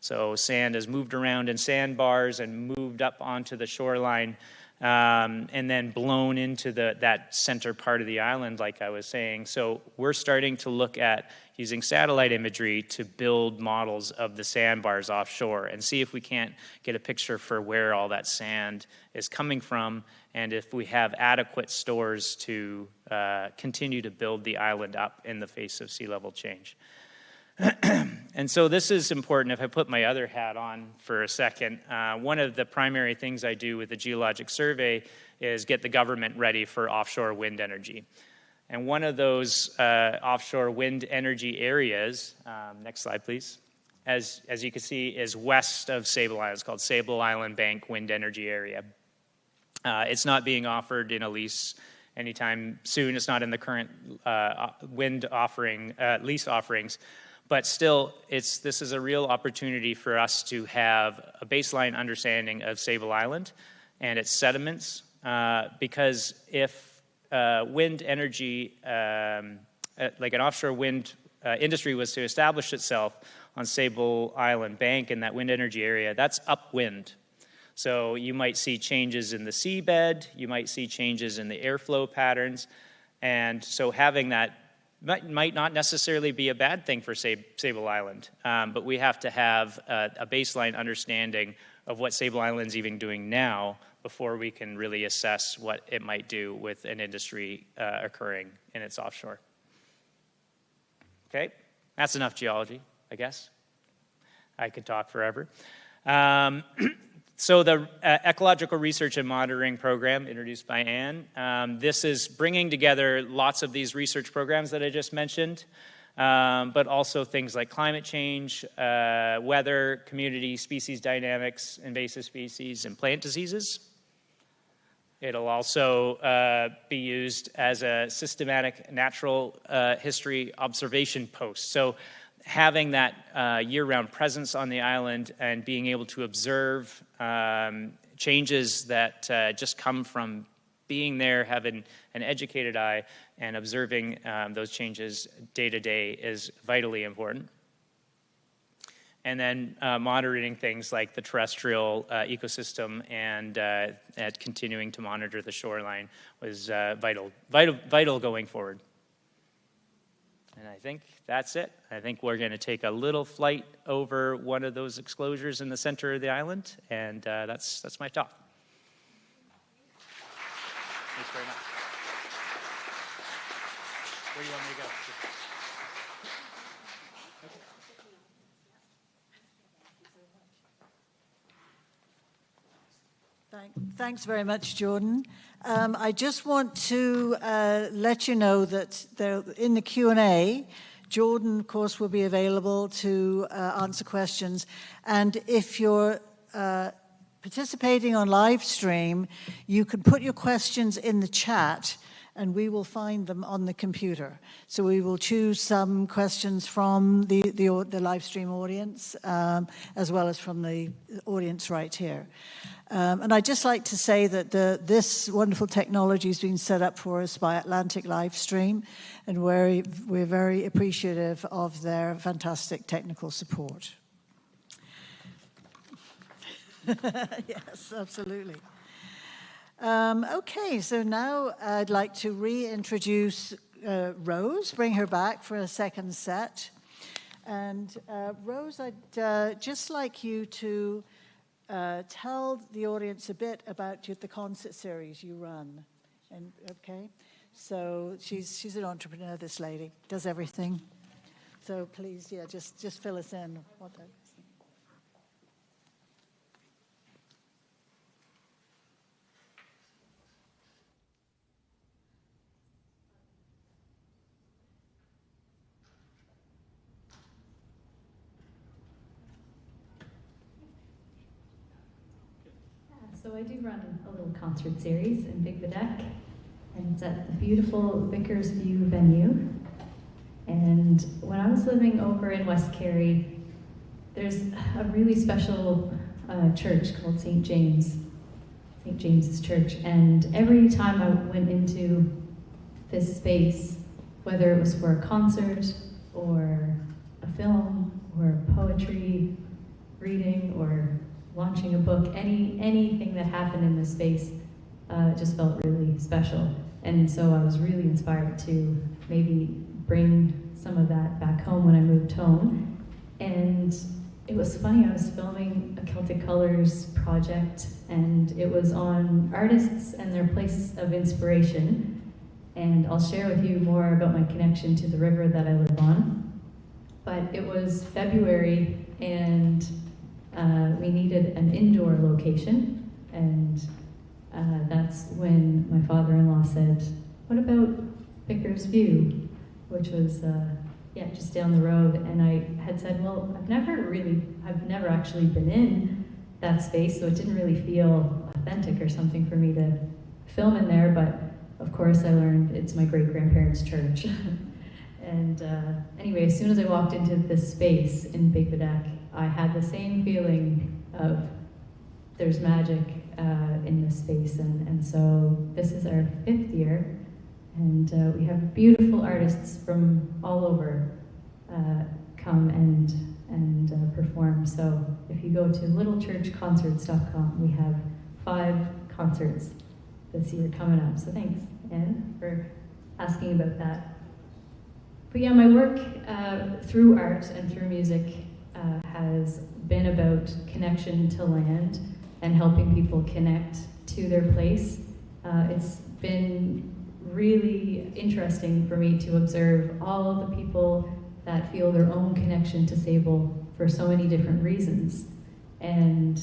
So sand has moved around in sandbars and moved up onto the shoreline and then blown into that center part of the island, like I was saying. So we're starting to look at using satellite imagery to build models of the sandbars offshore and see if we can't get a picture for where all that sand is coming from and if we have adequate stores to continue to build the island up in the face of sea level change. And so this is important. If I put my other hat on for a second, one of the primary things I do with the geologic survey is get the government ready for offshore wind energy. And one of those offshore wind energy areas, next slide please, as you can see is west of Sable Island. It's called Sable Island Bank Wind Energy Area. It's not being offered in a lease anytime soon. It's not in the current wind lease offerings. But still, this is a real opportunity for us to have a baseline understanding of Sable Island and its sediments, because if wind energy, like an offshore wind industry was to establish itself on Sable Island Bank in that wind energy area, that's upwind. So you might see changes in the seabed, you might see changes in the airflow patterns, and so having that might not necessarily be a bad thing for Sable Island, but we have to have a baseline understanding of what Sable Island's even doing now before we can really assess what it might do with an industry occurring in its offshore. Okay, that's enough geology, I guess. I could talk forever. So the Ecological Research and Monitoring Program, introduced by Anne, this is bringing together lots of these research programs that I just mentioned, but also things like climate change, weather, community, species dynamics, invasive species, and plant diseases. It'll also be used as a systematic natural history observation post. So having that year-round presence on the island and being able to observe changes that just come from being there, having an educated eye, and observing those changes day to day is vitally important. and then monitoring things like the terrestrial ecosystem and continuing to monitor the shoreline was vital going forward. And I think that's it. I think we're going to take a little flight over one of those exclosures in the center of the island, and that's my talk. Thanks very much. Where do you want me to go? Thanks very much, Jordan. I just want to let you know that in the Q&A, Jordan, of course, will be available to answer questions. And if you're participating on live stream, you can put your questions in the chat and we will find them on the computer. So we will choose some questions from the live stream audience, as well as from the audience right here. And I'd just like to say that this wonderful technology has been set up for us by Atlantic Livestream, and we're very appreciative of their fantastic technical support. Yes, absolutely. Okay, so now I'd like to reintroduce Rose, bring her back for a second set. And Rose, I'd just like you to tell the audience a bit about the concert series you run. And okay, so she's an entrepreneur, this lady, does everything. So please, yeah, just fill us in. So I do run a little concert series in Big Bedeck, and it's at the beautiful Vickers View venue. And when I was living over in West Kerry, there's a really special church called St. James's Church. And every time I went into this space, whether it was for a concert or a film or poetry reading or launching a book, anything that happened in this space just felt really special. And so I was really inspired to maybe bring some of that back home when I moved home. And it was funny, I was filming a Celtic Colors project, and it was on artists and their place of inspiration. And I'll share with you more about my connection to the river that I live on. But it was February, and we needed an indoor location, and that's when my father-in-law said, what about Vickers View, which was just down the road. And I had said, well, I've never actually been in that space, so it didn't really feel authentic or something for me to film in there, but of course I learned it's my great-grandparents' church. And anyway, as soon as I walked into this space in Big Bedeck, I had the same feeling of there's magic in this space, and so this is our 5th year, and we have beautiful artists from all over come and perform. So if you go to littlechurchconcerts.com, we have 5 concerts this year coming up. So thanks, Anne, for asking about that. But yeah, my work through art and through music has been about connection to land and helping people connect to their place. It's been really interesting for me to observe all of the people that feel their own connection to Sable for so many different reasons, and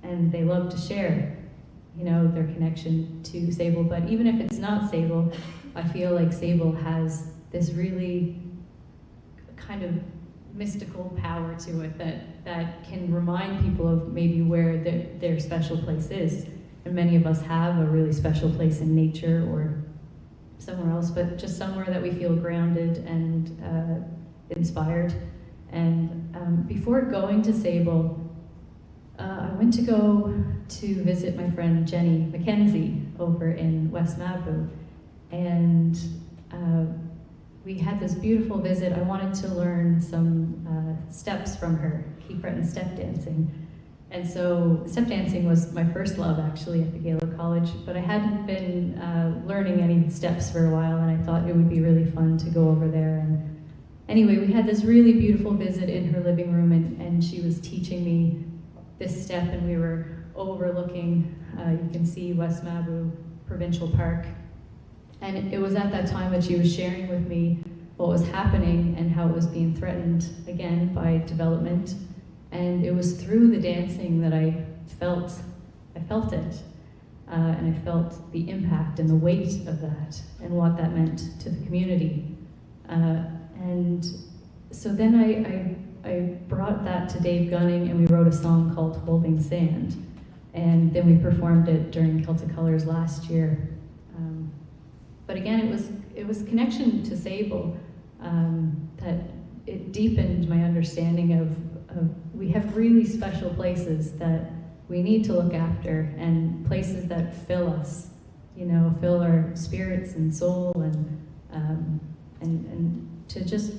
they love to share, their connection to Sable. But even if it's not Sable, I feel like Sable has this really kind of mystical power to it that can remind people of maybe where their special place is. And many of us have a really special place in nature or somewhere else, but just somewhere that we feel grounded and inspired. And before going to Sable, I went to go to visit my friend Jenny McKenzie over in West Mabou, and we had this beautiful visit. I wanted to learn some steps from her, Keep Breton step dancing. And so step dancing was my first love, actually, at the Gaelic College, but I hadn't been learning any steps for a while, and I thought it would be really fun to go over there. And anyway, we had this really beautiful visit in her living room, and she was teaching me this step, and we were overlooking, you can see West Mabu Provincial Park. And it was at that time that she was sharing with me what was happening and how it was being threatened, again, by development. And it was through the dancing that I felt it. And I felt the impact and the weight of that and what that meant to the community. And so then I brought that to Dave Gunning, and we wrote a song called Holding Sand. And then we performed it during Celtic Colors last year. But again, it was connection to Sable that it deepened my understanding of we have really special places that we need to look after, and places that fill us, fill our spirits and soul, and to just,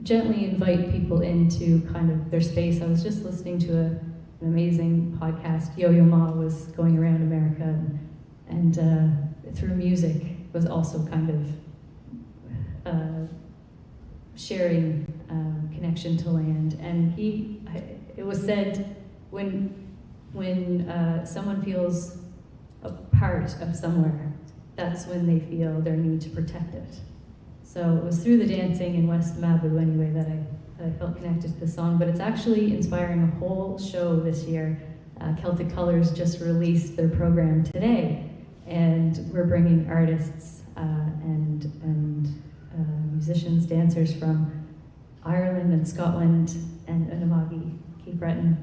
gently invite people into kind of their space. I was just listening to an amazing podcast. Yo-Yo Ma was going around America, and through music was also kind of sharing connection to land. And it was said when someone feels a part of somewhere, that's when they feel their need to protect it. So it was through the dancing in West Mabu anyway that I felt connected to the song, but it's actually inspiring a whole show this year. Celtic Colors just released their program today, and we're bringing artists and musicians, dancers from Ireland and Scotland and Unamagi, Cape Breton,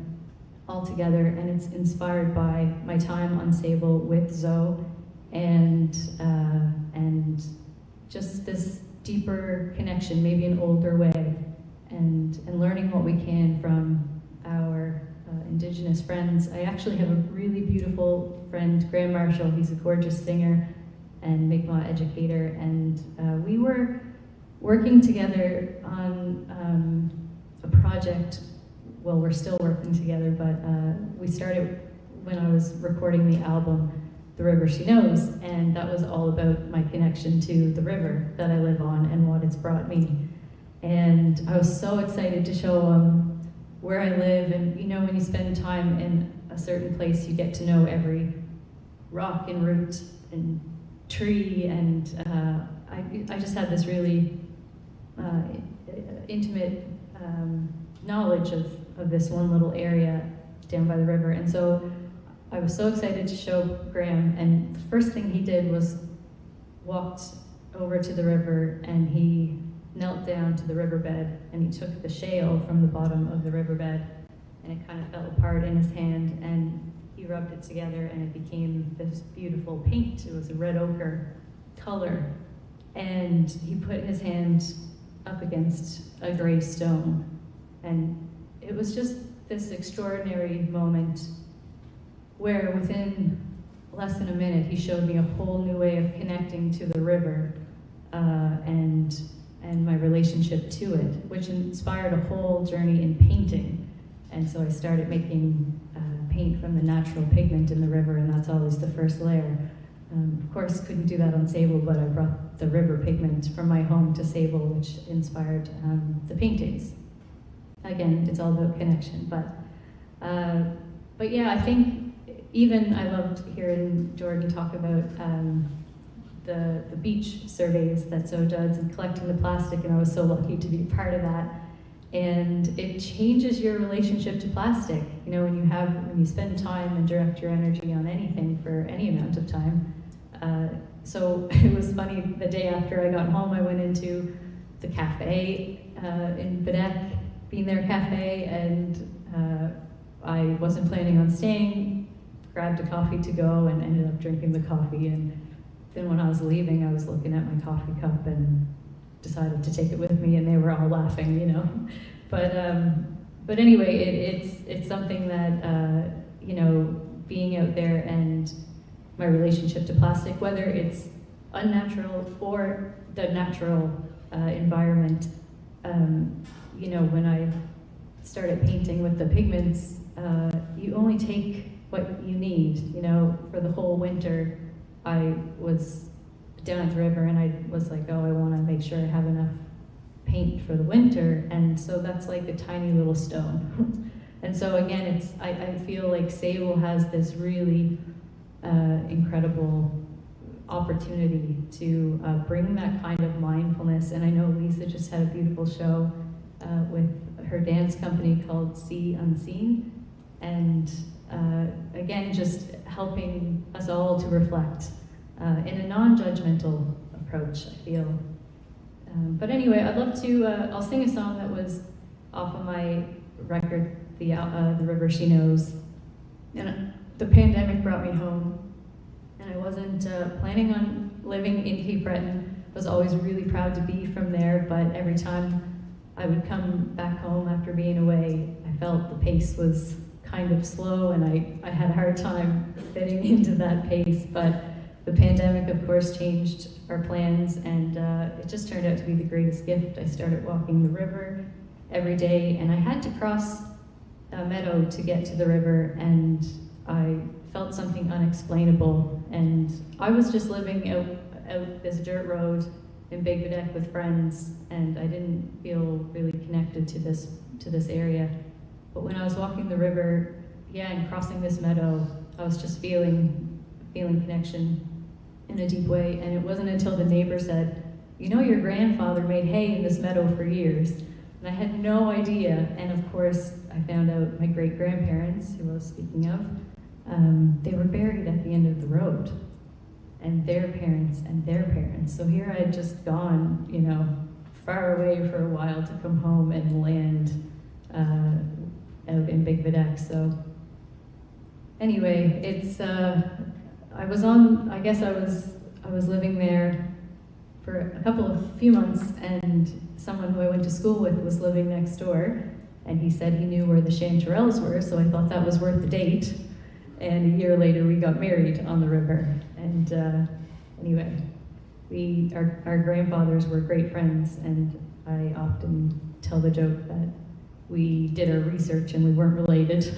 all together, and it's inspired by my time on Sable with Zoe, and just this deeper connection, maybe an older way, and learning what we can from our Indigenous friends. I actually have a really beautiful friend, Graham Marshall. He's a gorgeous singer and Mi'kmaq educator, and we were working together on a project. Well, we're still working together, but we started when I was recording the album The River She Knows, and that was all about my connection to the river that I live on and what it's brought me. And I was so excited to show them where I live, and when you spend time in a certain place, you get to know every rock and root and tree, and I just had this really intimate knowledge of this one little area down by the river. And so I was so excited to show Graham, and the first thing he did was walked over to the river, and he knelt down to the riverbed, and he took the shale from the bottom of the riverbed, and it kind of fell apart in his hand, and he rubbed it together, and it became this beautiful paint. It was a red ochre color, and he put his hand up against a gray stone, and it was just this extraordinary moment where within less than a minute he showed me a whole new way of connecting to the river and my relationship to it, which inspired a whole journey in painting. And so I started making paint from the natural pigment in the river, and that's always the first layer. Of course, couldn't do that on Sable, but I brought the river pigment from my home to Sable, which inspired the paintings. Again, it's all about connection, but yeah, I think even I loved hearing Jordan talk about the beach surveys that Zoe does and collecting the plastic, and I was so lucky to be a part of that. And it changes your relationship to plastic. When you spend time and direct your energy on anything for any amount of time. So it was funny, the day after I got home, I went into the cafe in Benek, Being There Cafe, and I wasn't planning on staying, grabbed a coffee to go and ended up drinking the coffee. And then when I was leaving, I was looking at my coffee cup and decided to take it with me, and they were all laughing, But anyway, it's something that, being out there and my relationship to plastic, whether it's unnatural or the natural environment. You know, when I started painting with the pigments, you only take what you need. You know, for the whole winter, I was down at the river and I was like, oh, I want to make sure I have enough paint for the winter, and so that's like a tiny little stone. And so again, I feel like Sable has this really incredible opportunity to bring that kind of mindfulness. And I know Lisa just had a beautiful show with her dance company called See Unseen, and again, just helping us all to reflect in a non-judgmental approach, I feel. But anyway, I'd love to, I'll sing a song that was off of my record, The River She Knows. And the pandemic brought me home, and I wasn't planning on living in Cape Breton. I was always really proud to be from there, but every time I would come back home after being away, I felt the pace was kind of slow, and I had a hard time fitting into that pace. But the pandemic, of course, changed our plans, and it just turned out to be the greatest gift. I started walking the river every day, and I had to cross a meadow to get to the river, and I felt something unexplainable. And I was just living out this dirt road in Big Bedeck with friends, and I didn't feel really connected to this area. But when I was walking the river, and crossing this meadow, I was just feeling connection in a deep way. And it wasn't until the neighbor said, you know, your grandfather made hay in this meadow for years. And I had no idea. And of course, I found out my great-grandparents, who I was speaking of, they were buried at the end of the road. And their parents and their parents. So here I had just gone, you know, far away for a while to come home and land out in Big Bedeck. So anyway, it's, I was living there for a few months, and someone who I went to school with was living next door, and he said he knew where the chanterelles were, so I thought that was worth the date. And a year later, we got married on the river. And anyway, our grandfathers were great friends, and I often tell the joke that we did our research and we weren't related.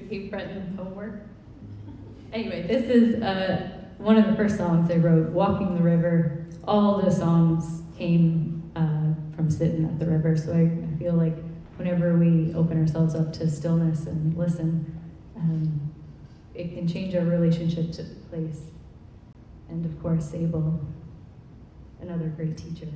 Cape Breton homework. Anyway, this is one of the first songs I wrote, Walking the River. All the songs came from sitting at the river, so I feel like whenever we open ourselves up to stillness and listen, it can change our relationship to the place. And of course, Sable, another great teacher.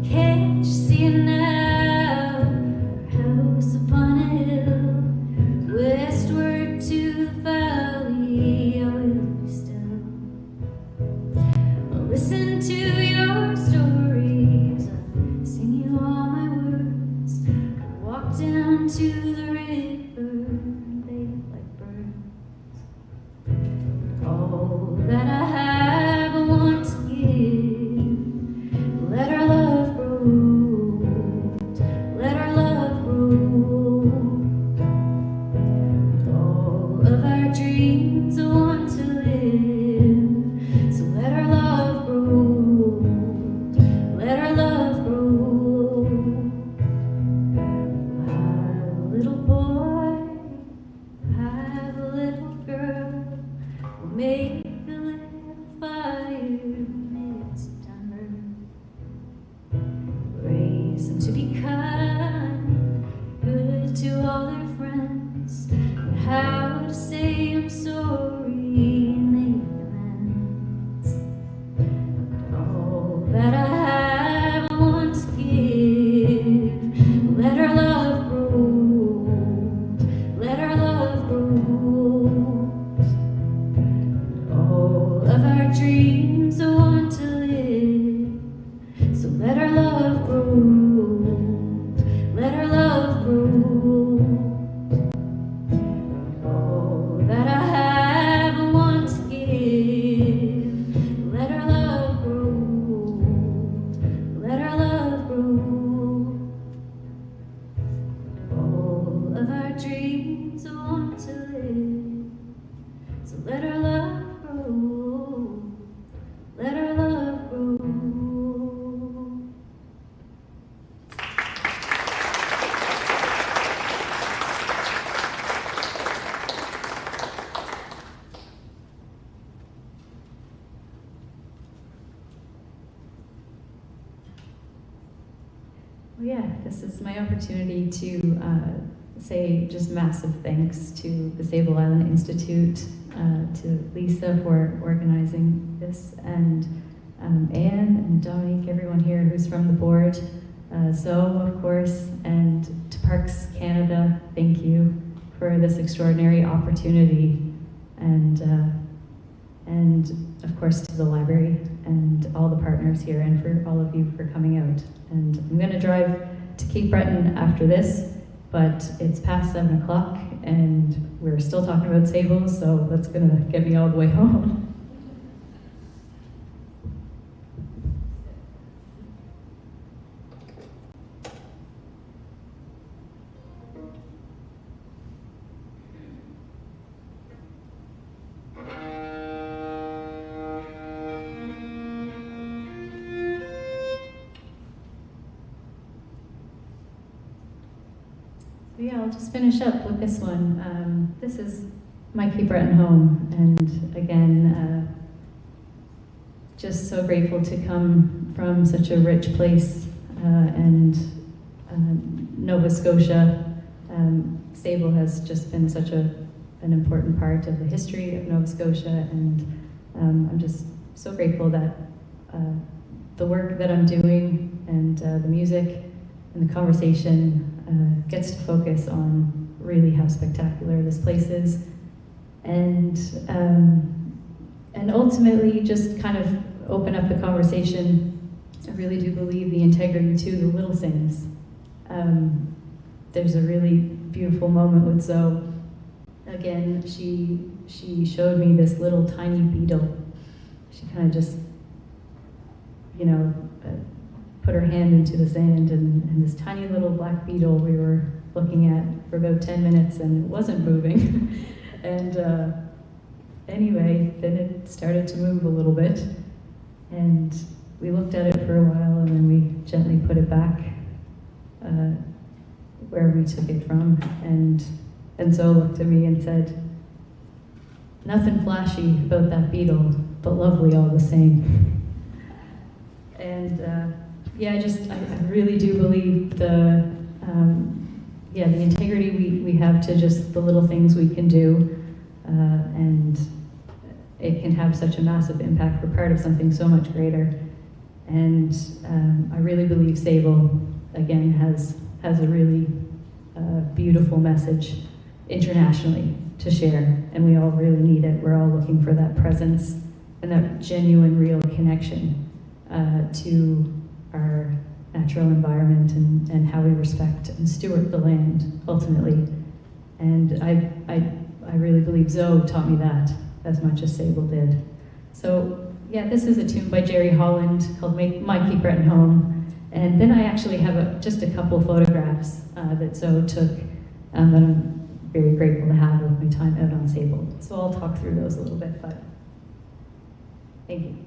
Can't you see now? down to the river, they like birds. All that I have, I want to give. Let our love grow. Let our love grow. All of our dreams, I want to live. So let our love grow. Let our love grow. Have a little boy, have a little girl. We'll make a little fire mid-September. Raise them to be kind, good to all their friends. And how to say I'm sorry and make amends. All that I have, I want to give. Let our love grow. Let our love grow. All of our dreams, I want to live. So let our love grow. Let our love grow. All that I have, I want to give. Let our love grow. Let our love grow. All of our dreams, I want to live. So let our love grow. Let our love grow. Well, yeah, this is my opportunity to say just massive thanks to the Sable Island Institute, to Lisa for organizing this, and Anne and Dominique, everyone here who's from the board, Zoe, of course, and to Parks Canada, thank you for this extraordinary opportunity, and of course to the library and all the partners here, and for all of you for coming out. And I'm going to drive to Cape Breton after this, but it's past 7 o'clock and we're still talking about Sable, so that's going to get me all the way home. So yeah, I'll just finish up with this one. This is my Cape Breton home, and again, just so grateful to come from such a rich place, and Nova Scotia. Sable has just been such an important part of the history of Nova Scotia, and I'm just so grateful that the work that I'm doing and the music and the conversation gets to focus on really how spectacular this place is, and ultimately just kind of open up the conversation. I really do believe the integrity to the little things. There's a really beautiful moment with Zoe. Again, she showed me this little tiny beetle. She kind of just, put her hand into the sand, and this tiny little black beetle we were looking at for about 10 minutes, and it wasn't moving. And anyway, then it started to move a little bit, and we looked at it for a while, and then we gently put it back where we took it from. And Zoe looked at me and said, "Nothing flashy about that beetle, but lovely all the same." And yeah, I really do believe the integrity we have to just the little things we can do, and it can have such a massive impact. We're part of something so much greater, and I really believe Sable again has a really beautiful message internationally to share, and we all really need it. We're all looking for that presence and that genuine, real connection to our natural environment and how we respect and steward the land ultimately. And I really believe Zoe taught me that as much as Sable did. So yeah, this is a tune by Jerry Holland called My Keep Breton Home. And then I actually have just a couple photographs that Zoe took that I'm very grateful to have with my time out on Sable. So I'll talk through those a little bit, but thank you.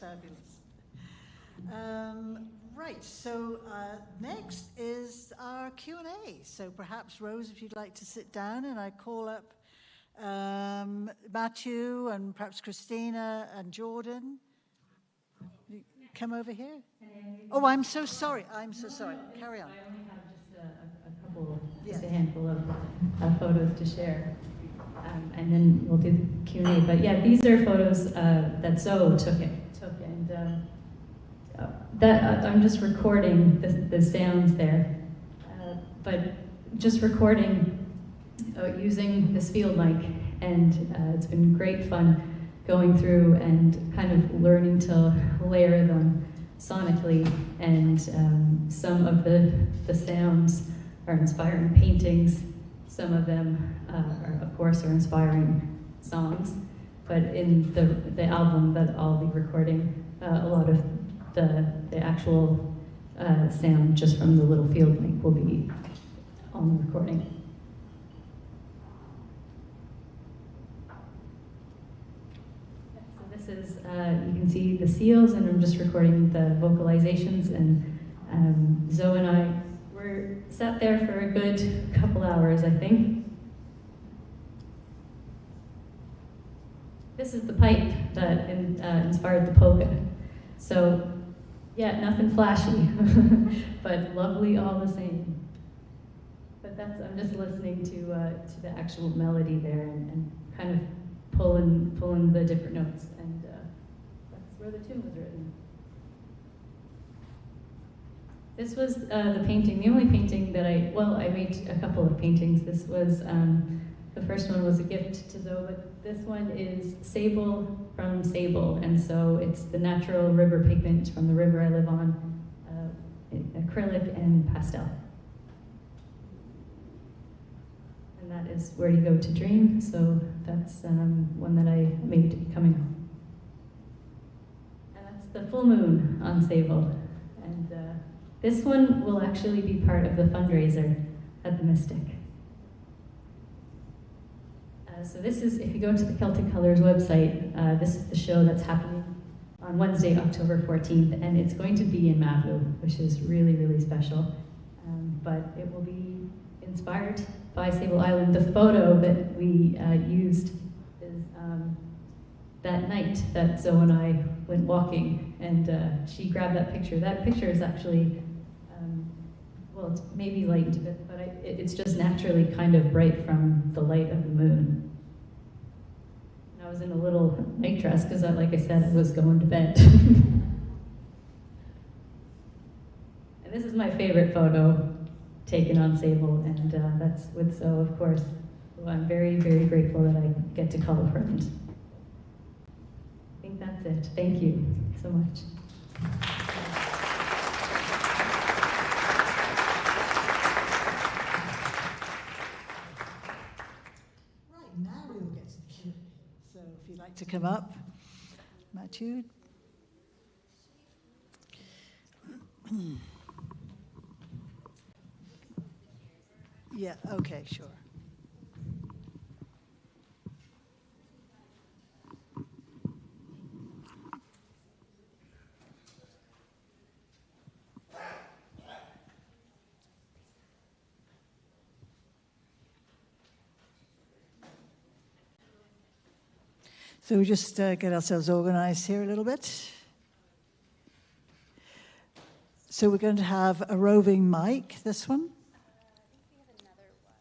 fabulous. Right, so next is our Q&A. So perhaps, Rose, if you'd like to sit down, and I call up Matthew and perhaps Christina and Jordan. You come over here. Oh, I'm so sorry. I'm so sorry. Carry on. I only have just a couple, just Yes. a handful of photos to share. And then we'll do the Q&A. But yeah, these are photos that Zoe took, and that I'm just recording the sounds there, but just recording using this field mic, and it's been great fun going through and kind of learning to layer them sonically, and some of the sounds are inspiring paintings, some of them of course are inspiring songs, but in the album that I'll be recording, a lot of the actual sound just from the little field mic will be on the recording. So this is, you can see the seals, and I'm just recording the vocalizations, and Zoe and I were sat there for a good couple hours, I think. This is the pipe that inspired the polka. So, yeah, nothing flashy, but lovely all the same. But I'm just listening to the actual melody there, and kind of pulling the different notes, and that's where the tune was written. This was the painting, the only painting that I made a couple of paintings. This was, the first one was a gift to Zoe, but this one is Sable from Sable, and so it's the natural river pigment from the river I live on, acrylic and pastel. And that is Where You Go to Dream, so that's one that I made coming home. And that's the full moon on Sable, and this one will actually be part of the fundraiser at the Mystic. So this is, if you go to the Celtic Colors website, this is the show that's happening on Wednesday, October 14th, and it's going to be in Mablu, which is really, really special. But it will be inspired by Sable Island. The photo that we used is that night that Zoe and I went walking, and she grabbed that picture. That picture is actually, well, it's maybe lightened a bit, but it's just naturally kind of bright from the light of the moon. And I was in a little night dress because, like I said, I was going to bed. And this is my favorite photo taken on Sable, and that's with Zoe, of course, who I'm very, very grateful that I get to call a friend. I think that's it. Thank you so much. Now we will get to the Q&A. So if you'd like to come up, Matthew. Yeah, okay, sure. So we just get ourselves organized here a little bit. So we're going to have a roving mic, this one. I think we have another one.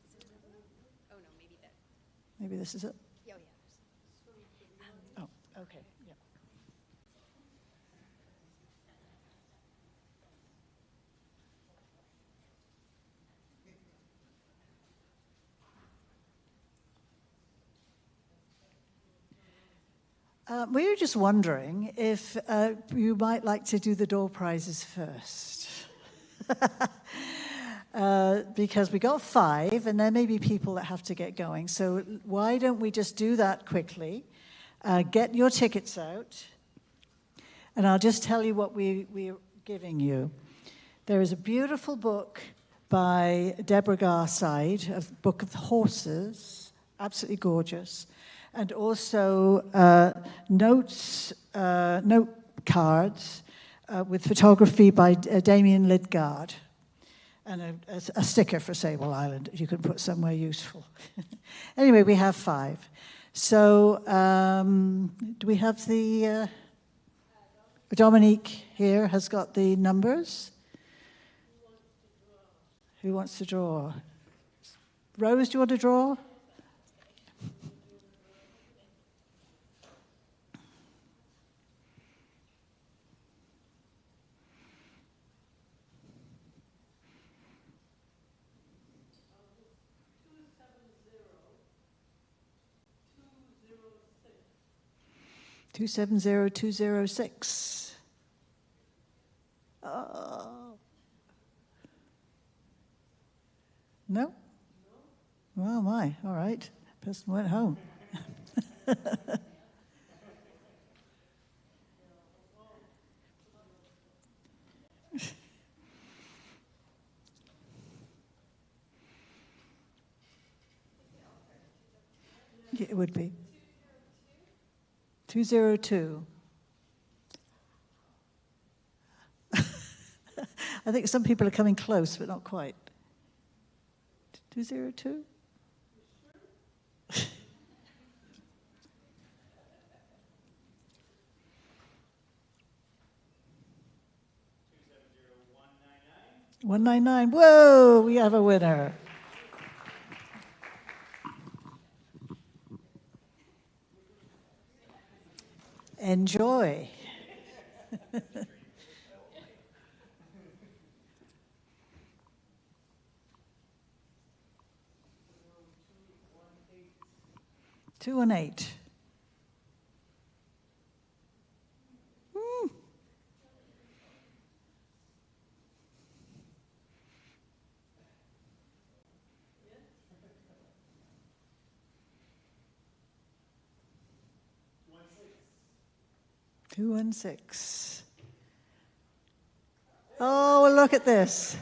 Is it another one? Oh, no, maybe that. Maybe this is it. Oh, yeah. Oh, okay, yeah. We were just wondering if you might like to do the door prizes first. Because we got 5, and there may be people that have to get going. So why don't we just do that quickly? Get your tickets out, and I'll just tell you what we're giving you. There is a beautiful book by Deborah Garside, a book of horses, absolutely gorgeous. and also note cards with photography by Damien Lidgard, and a sticker for Sable Island you can put somewhere useful. Anyway, we have 5. So do we have the... Dominique here has got the numbers. Who wants to draw? Rose, do you want to draw? Two 206. Oh. No? Oh my, all right. Person went home. Yeah, it would be. 202. I think some people are coming close, but not quite. 202? $199. Whoa, we have a winner. Enjoy. Two and 8. 2 and 6. Oh, well, look at this.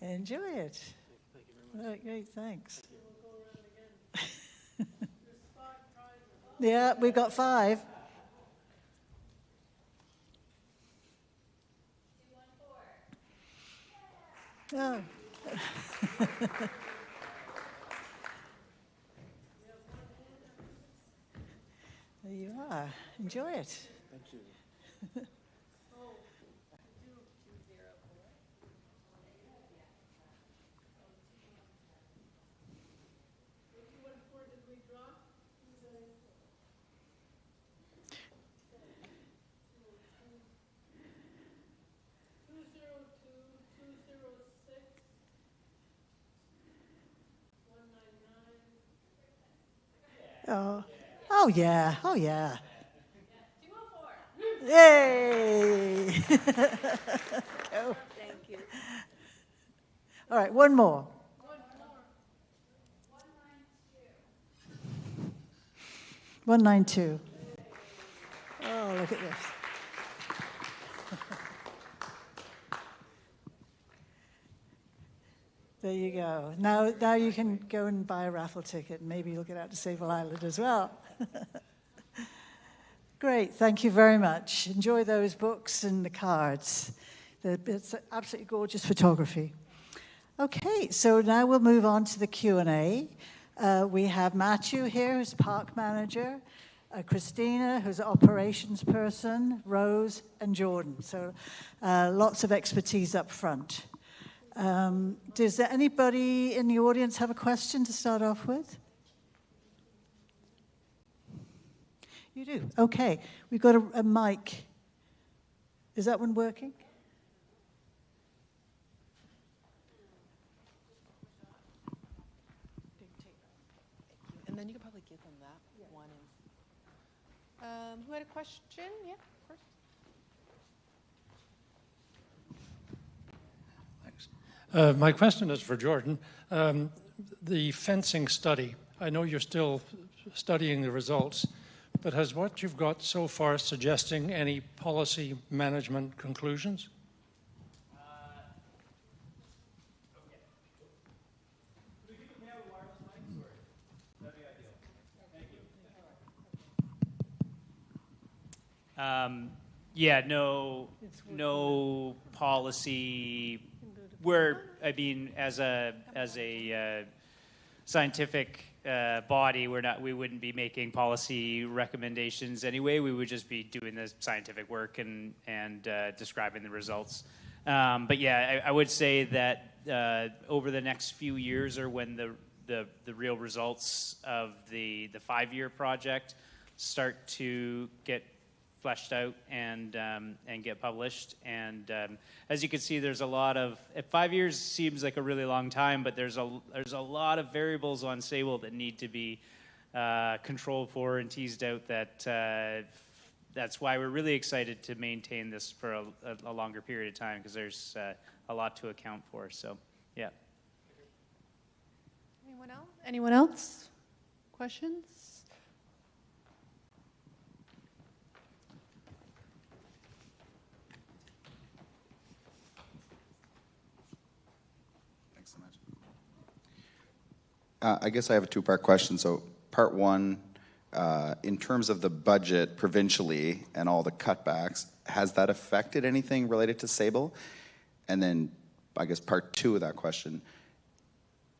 Enjoy it. Great, thanks. Yeah, we've got 5. Oh. There you are. Enjoy it. Thank you. Oh. Oh, yeah. Oh, yeah. 204. Yay! Oh. Thank you. All right, one more. 192. Oh, look at this. There you go. Now you can go and buy a raffle ticket, and maybe you'll get out to Sable Island as well. Great, thank you very much. Enjoy those books and the cards. It's absolutely gorgeous photography. Okay, so now we'll move on to the Q&A. We have Matthew here, who's park manager, Christina, who's an operations person, Rose, and Jordan. So lots of expertise up front. Does anybody in the audience have a question to start off with? You do? Okay. We've got a mic. Is that one working? And then you could probably give them that one. And, who had a question? Yeah, of course. My question is for Jordan. The fencing study, I know you're still studying the results, but has what you've got so far suggesting any policy management conclusions? Yeah, no policy. I mean, as a scientific body, we wouldn't be making policy recommendations anyway. We would just be doing the scientific work and describing the results. But yeah, I would say that over the next few years are when the real results of the 5-year project start to get fleshed out and get published. And as you can see, there's a lot of 5 years seems like a really long time, but there's a lot of variables on Sable that need to be controlled for and teased out. That's why we're really excited to maintain this for a longer period of time, because there's a lot to account for. So yeah. Anyone else? Anyone else? Questions? I guess I have a two-part question. So part one, in terms of the budget provincially and all the cutbacks, has that affected anything related to Sable? And then I guess part two of that question,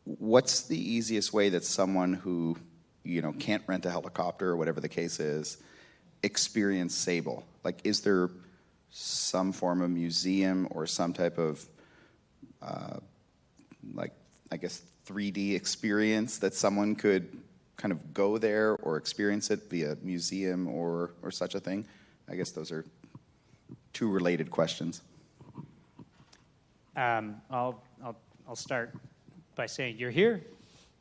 what's the easiest way that someone who, can't rent a helicopter or whatever the case is, experience Sable? Like, is there some form of museum or some type of, 3D experience that someone could kind of go there or experience it via museum or such a thing? I guess those are two related questions. I'll start by saying you're here,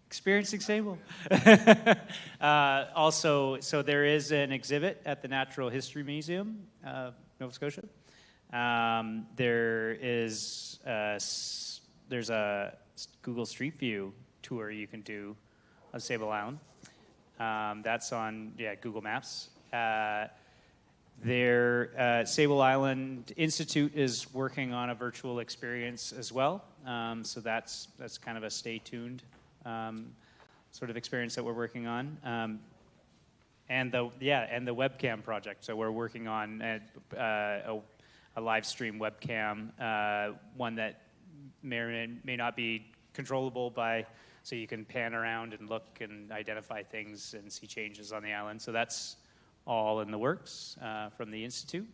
experiencing Sable. Also, so there is an exhibit at the Natural History Museum, Nova Scotia. There's a Google Street View tour you can do of Sable Island. That's on Google Maps. Sable Island Institute is working on a virtual experience as well. So that's kind of a stay tuned sort of experience that we're working on. And the webcam project. So we're working on a live stream webcam, one that may or may not be controllable so you can pan around and look and identify things and see changes on the island. So that's all in the works from the Institute.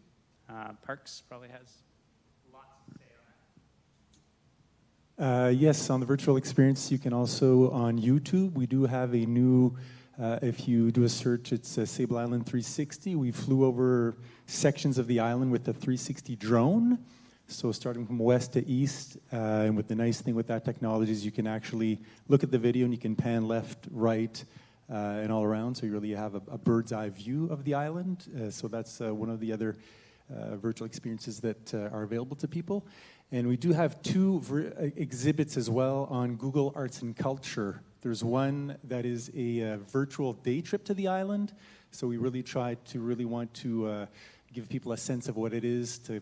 Parks probably has lots to say on that. Yes, on the virtual experience, you can also on YouTube. We do have a new, if you do a search, it's Sable Island 360. We flew over sections of the island with a 360 drone. So starting from west to east, and with the nice thing with that technology is you can actually look at the video and you can pan left, right, and all around. So you really have a bird's eye view of the island. So that's one of the other virtual experiences that are available to people. And we do have two exhibits as well on Google Arts and Culture. There's one that is a virtual day trip to the island. So we really want to give people a sense of what it is to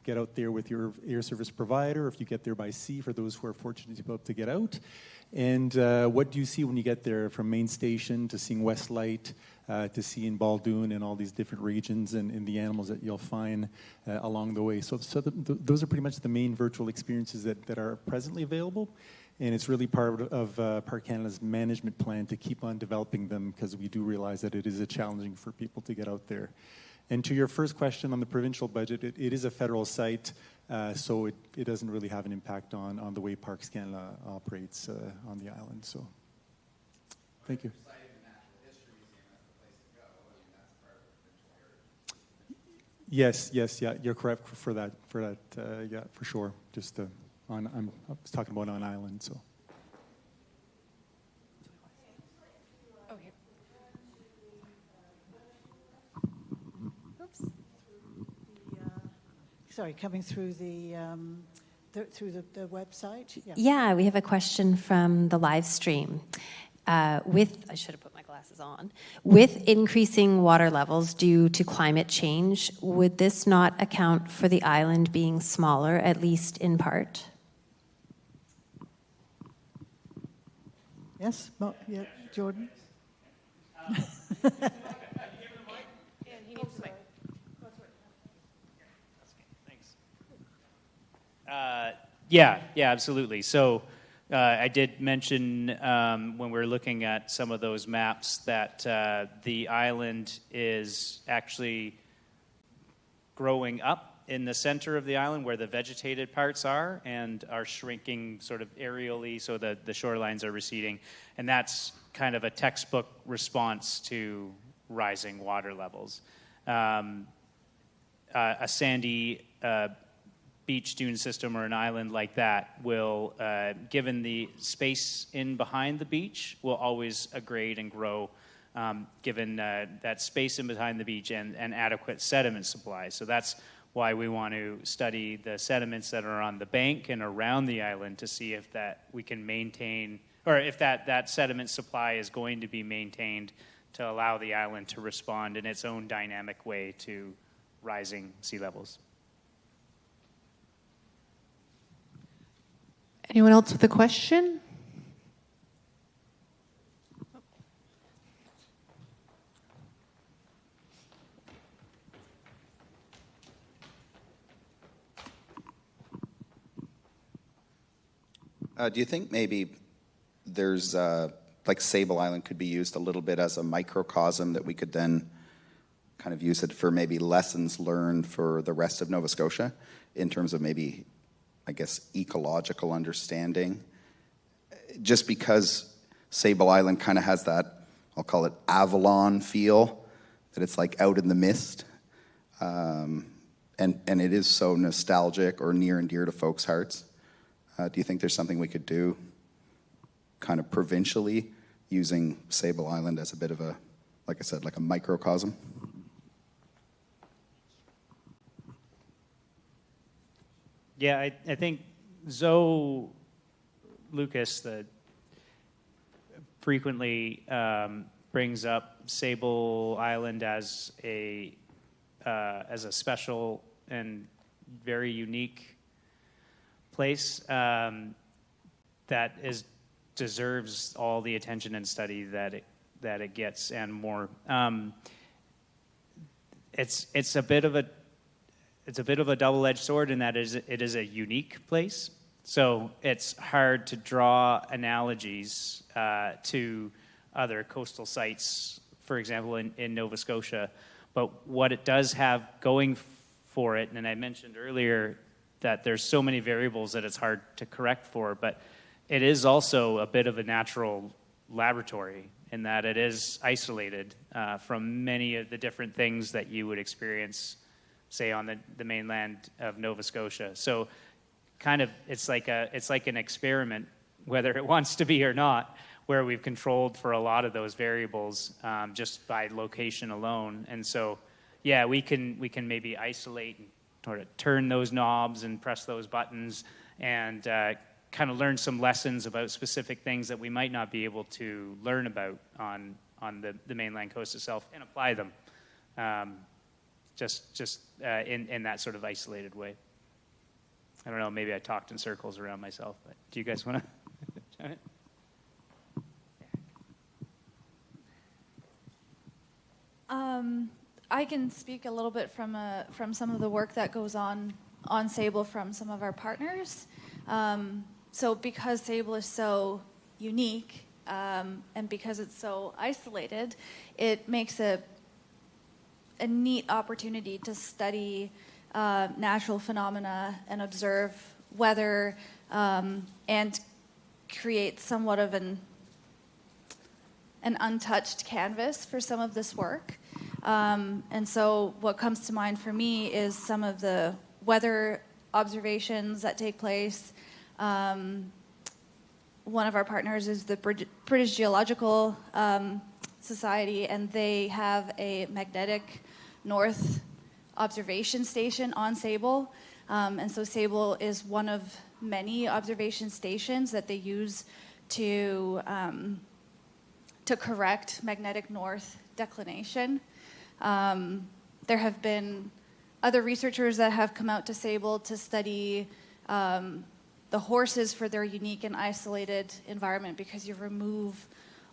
get out there with your air service provider, if you get there by sea, for those who are fortunate to be able to get out. And what do you see when you get there, from main station to seeing West Light, to seeing Baldoon and all these different regions and the animals that you'll find along the way. So those are pretty much the main virtual experiences that are presently available. And it's really part of Park Canada's management plan to keep on developing them, because we do realize that it is challenging for people to get out there. And to your first question on the provincial budget, it is a federal site, so it doesn't really have an impact on the way Parks Canada operates on the island. So, thank you. Yes, yeah, you're correct for that. Yeah, for sure. Just I was talking about on island, so. Oh, here. Oops. Sorry, coming through the website. Yeah, we have a question from the live stream. I should have put my glasses on. With increasing water levels due to climate change, would this not account for the island being smaller, at least in part? Yes, Jordan? And he needs the mic. Yeah, absolutely. So I did mention when we were looking at some of those maps that the island is actually growing up in the center of the island where the vegetated parts are and are shrinking sort of aerially, so the shorelines are receding. And that's kind of a textbook response to rising water levels. A sandy beach dune system or an island like that will, given the space in behind the beach, will always aggrade and grow given that space in behind the beach and adequate sediment supply. So that's why we want to study the sediments that are on the bank and around the island to see if that we can maintain, or if that sediment supply is going to be maintained to allow the island to respond in its own dynamic way to rising sea levels. Anyone else with a question? Do you think maybe there's, like Sable Island could be used a little bit as a microcosm that we could then kind of use it for maybe lessons learned for the rest of Nova Scotia in terms of maybe, I guess, ecological understanding? Just because Sable Island kind of has that, I'll call it Avalon feel, that it's like out in the mist. And it is so nostalgic or near and dear to folks' hearts. Do you think there's something we could do kind of provincially using Sable Island as a bit of a, like I said, like a microcosm? Yeah, I think Zoe Lucas that frequently brings up Sable Island as a special and very unique place that deserves all the attention and study that it gets and more. It's a bit of a double-edged sword in that it is a unique place. So it's hard to draw analogies to other coastal sites, for example, in Nova Scotia. But what it does have going for it, and I mentioned earlier that there's so many variables that it's hard to correct for, but it is also a bit of a natural laboratory in that it is isolated from many of the different things that you would experience, say, on the mainland of Nova Scotia. So kind of it's like an experiment, whether it wants to be or not, where we've controlled for a lot of those variables just by location alone. And so, yeah, we can maybe isolate and sort of turn those knobs and press those buttons and kind of learn some lessons about specific things that we might not be able to learn about on the mainland coast itself and apply them just in that sort of isolated way. I don't know, maybe I talked in circles around myself, but do you guys want to chime in? I can speak a little bit from some of the work that goes on Sable from some of our partners. So because Sable is so unique and because it's so isolated, it makes a neat opportunity to study natural phenomena and observe weather and create somewhat of an untouched canvas for some of this work. And so what comes to mind for me is some of the weather observations that take place. One of our partners is the British Geological Society, and they have a magnetic north observation station on Sable. And so Sable is one of many observation stations that they use to correct magnetic north declination. There have been other researchers that have come out to Sable to study the horses for their unique and isolated environment, because you remove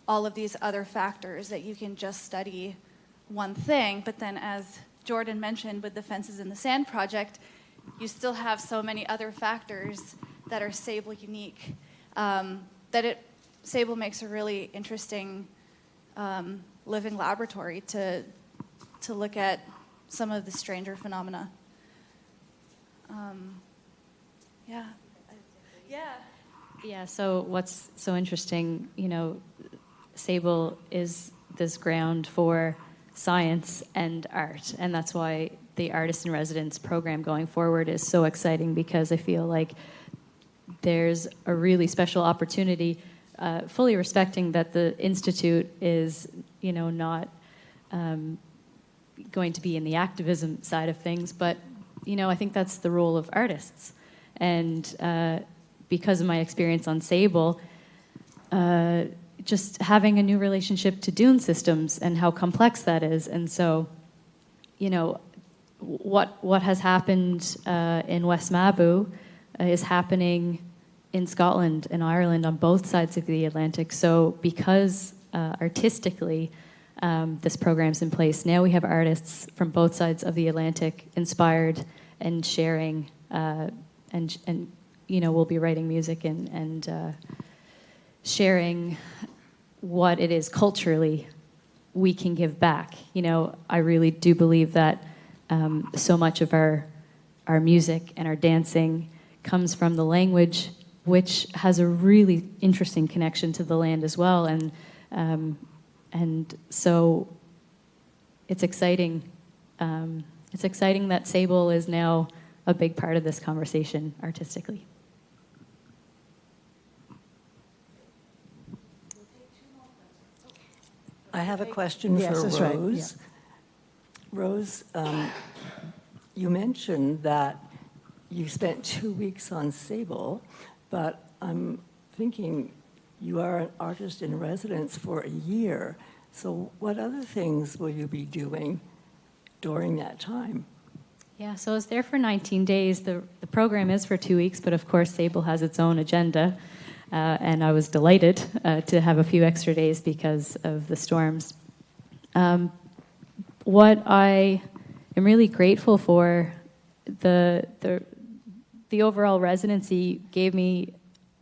all of these other factors that you can just study one thing. But then, as Jordan mentioned with the Fences in the Sand project, you still have so many other factors that are Sable unique, Sable makes a really interesting living laboratory to look at some of the stranger phenomena. Yeah. Yeah, so what's so interesting, Sable is this ground for science and art, and that's why the Artist in Residence program going forward is so exciting, because I feel like there's a really special opportunity, fully respecting that the Institute is, not going to be in the activism side of things, but, I think that's the role of artists. And because of my experience on Sable, just having a new relationship to dune systems and how complex that is. And so, what has happened in West Mabou is happening in Scotland and Ireland on both sides of the Atlantic. So because artistically this program's in place, now we have artists from both sides of the Atlantic inspired and sharing, and we'll be writing music and sharing what it is culturally we can give back. I really do believe that so much of our music and our dancing comes from the language, which has a really interesting connection to the land as well. And so it's exciting. It's exciting that Sable is now a big part of this conversation artistically. I have a question for Rose. Right. Yeah. Rose, you mentioned that you spent 2 weeks on Sable, but I'm thinking you are an artist in residence for a year. So what other things will you be doing during that time? Yeah, so I was there for 19 days. The program is for 2 weeks, but of course Sable has its own agenda. And I was delighted to have a few extra days because of the storms. What I am really grateful for, the overall residency gave me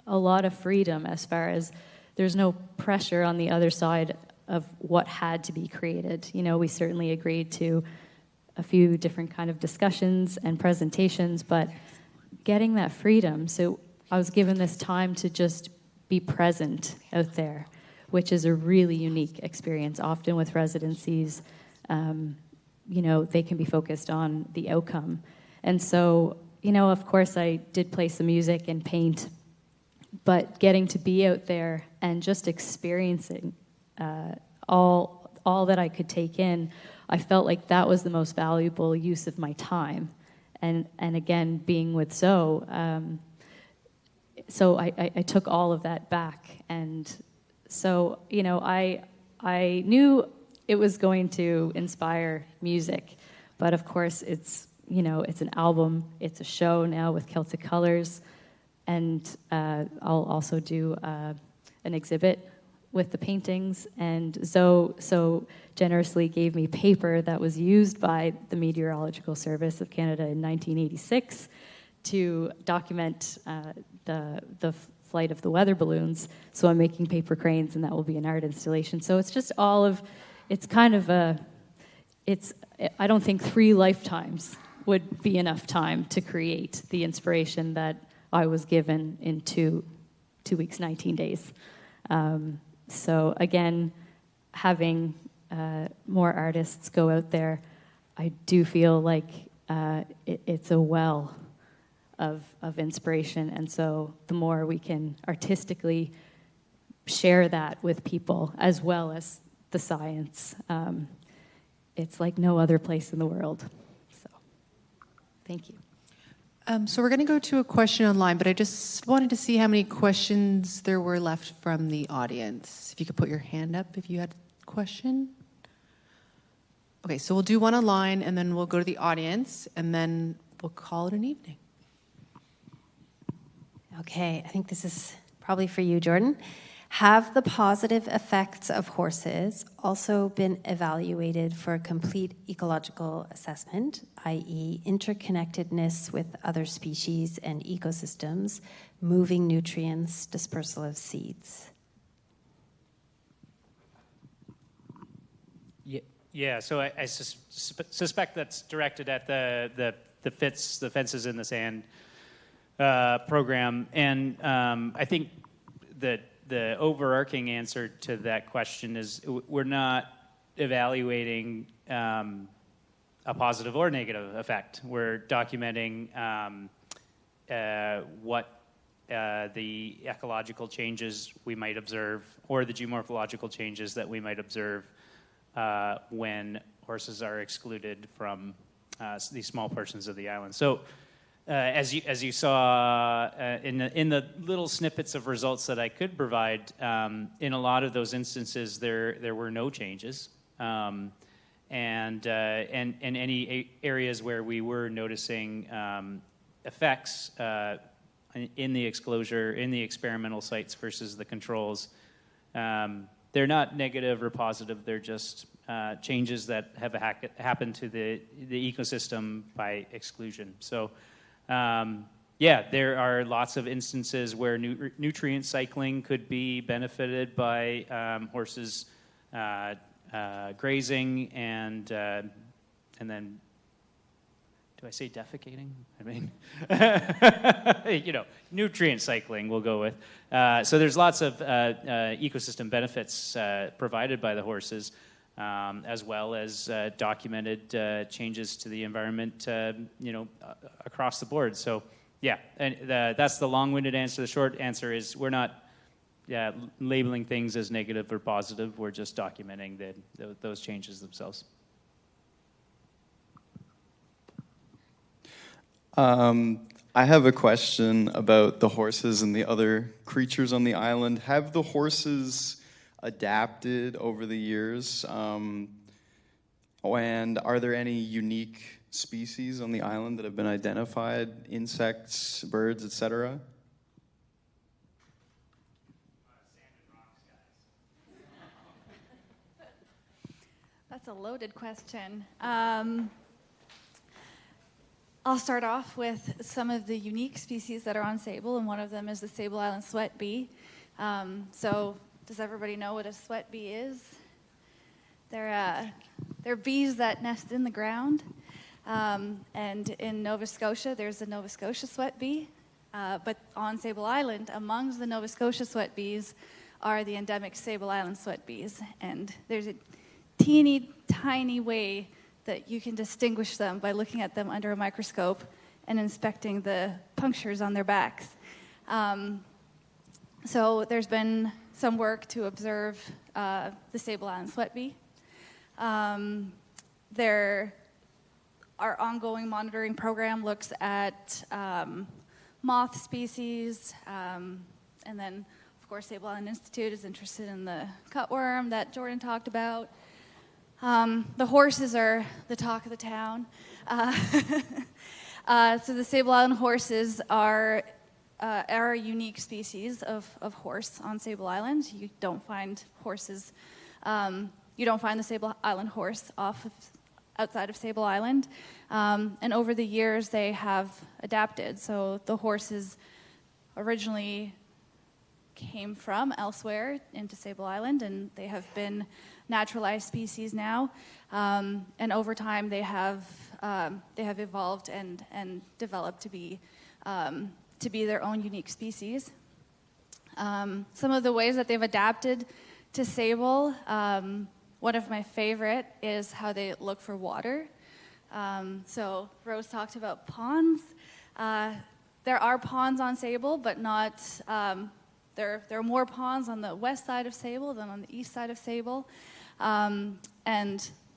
a lot of freedom, as far as there's no pressure on the other side of what had to be created. We certainly agreed to a few different kind of discussions and presentations, but getting that freedom, so I was given this time to just be present out there, which is a really unique experience. Often with residencies, they can be focused on the outcome. And so, of course I did play some music and paint, but getting to be out there and just experiencing all that I could take in, I felt like that was the most valuable use of my time. And again, being with Zoe, so I took all of that back. And so, I knew it was going to inspire music, but of course it's an album, it's a show now with Celtic Colors, and I'll also do an exhibit with the paintings. And Zoe so generously gave me paper that was used by the Meteorological Service of Canada in 1986 to document the flight of the weather balloons. So I'm making paper cranes, and that will be an art installation. So it's just I don't think 3 lifetimes would be enough time to create the inspiration that I was given in 2 weeks, 19 days. So again, having more artists go out there, I do feel like it's a well of inspiration. And so the more we can artistically share that with people, as well as the science, it's like no other place in the world. So thank you. So we're going to go to a question online, but I just wanted to see how many questions there were left from the audience. If you could put your hand up if you had a question. Okay, so we'll do one online, and then we'll go to the audience, and then we'll call it an evening. Okay, I think this is probably for you, Jordan. Have the positive effects of horses also been evaluated for a complete ecological assessment, i.e. interconnectedness with other species and ecosystems, moving nutrients, dispersal of seeds? Yeah, so I suspect that's directed at the fences in the sand program, and I think that the overarching answer to that question is we're not evaluating a positive or negative effect. We're documenting what the ecological changes we might observe or the geomorphological changes that we might observe when horses are excluded from these small portions of the island. So as you saw in the little snippets of results that I could provide, in a lot of those instances there were no changes, and any areas where we were noticing effects in the exposure in the experimental sites versus the controls, they're not negative or positive. They're just changes that have happened to the ecosystem by exclusion. So. Yeah, there are lots of instances where nutrient cycling could be benefited by horses grazing and then, do I say defecating? I mean, nutrient cycling we'll go with. So there's lots of ecosystem benefits provided by the horses, as well as documented changes to the environment, across the board. So, yeah, and that's the long-winded answer. The short answer is we're not labeling things as negative or positive. We're just documenting those changes themselves. I have a question about the horses and the other creatures on the island. Have the horses adapted over the years? And are there any unique species on the island that have been identified? Insects, birds, etc.? That's a loaded question. I'll start off with some of the unique species that are on Sable, and one of them is the Sable Island sweat bee. So does everybody know what a sweat bee is? They're bees that nest in the ground. And in Nova Scotia, there's the Nova Scotia sweat bee. But on Sable Island, amongst the Nova Scotia sweat bees are the endemic Sable Island sweat bees. And there's a teeny tiny way that you can distinguish them by looking at them under a microscope and inspecting the punctures on their backs. So there's been some work to observe the Sable Island sweat bee. Our ongoing monitoring program looks at moth species, and then, of course, Sable Island Institute is interested in the cutworm that Jordan talked about. The horses are the talk of the town. So the Sable Island horses are a unique species of horse on Sable Island. You don't find horses, you don't find the Sable Island horse outside of Sable Island. And over the years, they have adapted. So the horses originally came from elsewhere into Sable Island, and they have been naturalized species now. And over time, they have evolved and developed to be their own unique species. Some of the ways that they've adapted to Sable, one of my favorite is how they look for water. So Rose talked about ponds. There are ponds on Sable, but not. There are more ponds on the west side of Sable than on the east side of Sable. And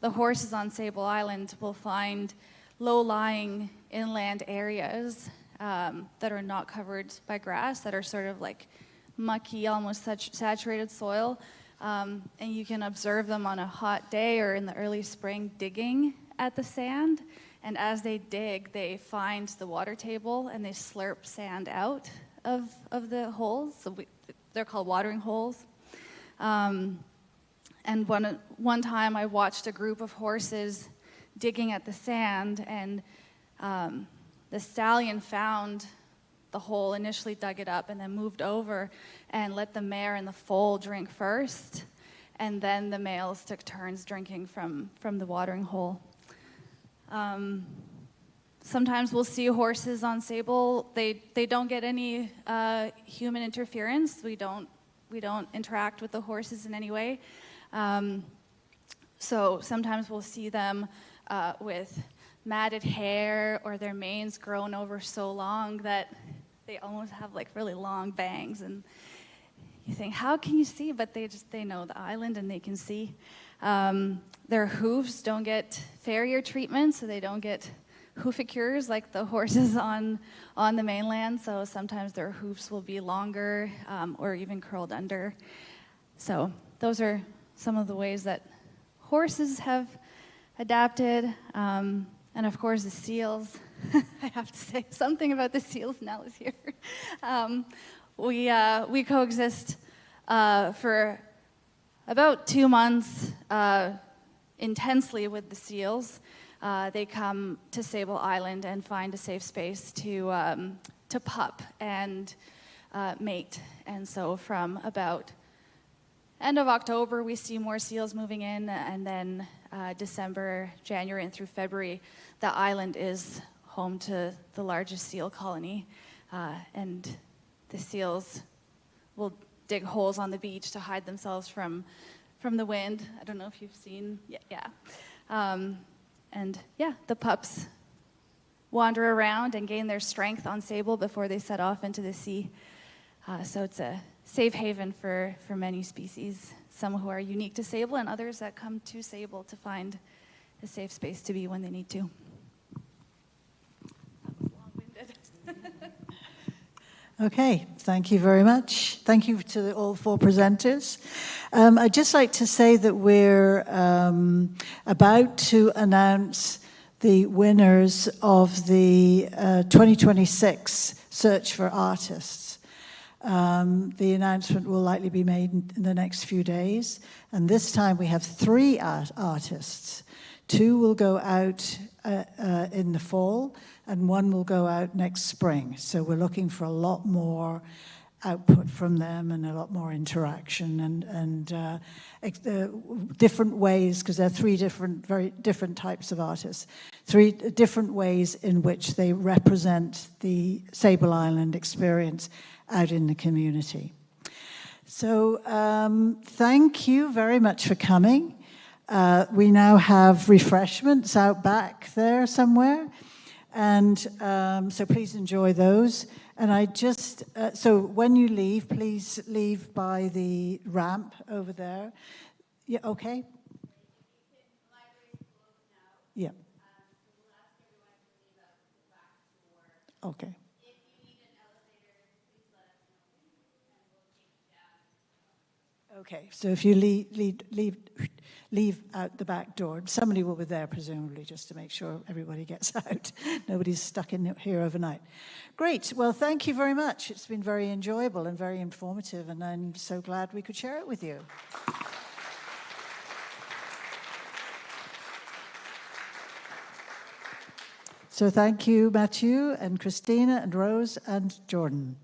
the horses on Sable Island will find low-lying inland areas that are not covered by grass, that are sort of like mucky, almost saturated soil. And you can observe them on a hot day or in the early spring digging at the sand. And as they dig, they find the water table and they slurp sand out of the holes. So they're called watering holes. And one time I watched a group of horses digging at the sand, and the stallion found the hole, initially dug it up, and then moved over and let the mare and the foal drink first, and then the males took turns drinking from the watering hole. Sometimes we'll see horses on Sable. They don't get any human interference. We don't interact with the horses in any way. So sometimes we'll see them with matted hair, or their manes grown over so long that they almost have like really long bangs, and you think, how can you see? But they know the island and they can see. Their hooves don't get farrier treatment, so they don't get hoofacures like the horses on the mainland. So sometimes their hoofs will be longer or even curled under. So those are some of the ways that horses have adapted. And of course the seals. I have to say something about the seals. Nell is here. We coexist for about 2 months intensely with the seals. They come to Sable Island and find a safe space to pup and mate. And so from about end of October, we see more seals moving in, and then December, January, and through February, the island is home to the largest seal colony, and the seals will dig holes on the beach to hide themselves from the wind. I don't know if you've seen, yeah. And yeah, the pups wander around and gain their strength on Sable before they set off into the sea. So it's a safe haven for many species, some who are unique to Sable and others that come to Sable to find a safe space to be when they need to. That was long-winded. Okay, thank you very much. Thank you to all 4 presenters. I'd just like to say that we're about to announce the winners of the 2026 Search for Artists. The announcement will likely be made in the next few days. And this time we have 3 artists. 2 will go out in the fall, and 1 will go out next spring. So we're looking for a lot more output from them and a lot more interaction and different ways, because there are 3 very different types of artists, 3 different ways in which they represent the Sable Island experience out in the community. So thank you very much for coming. We now have refreshments out back there somewhere, and so please enjoy those. And I just, so when you leave, please leave by the ramp over there. Yeah, okay? Yeah. Okay. Okay, so if you leave out the back door, somebody will be there presumably just to make sure everybody gets out. Nobody's stuck in here overnight. Great, well thank you very much. It's been very enjoyable and very informative, and I'm so glad we could share it with you. So thank you, Matthew and Christina and Rose and Jordan.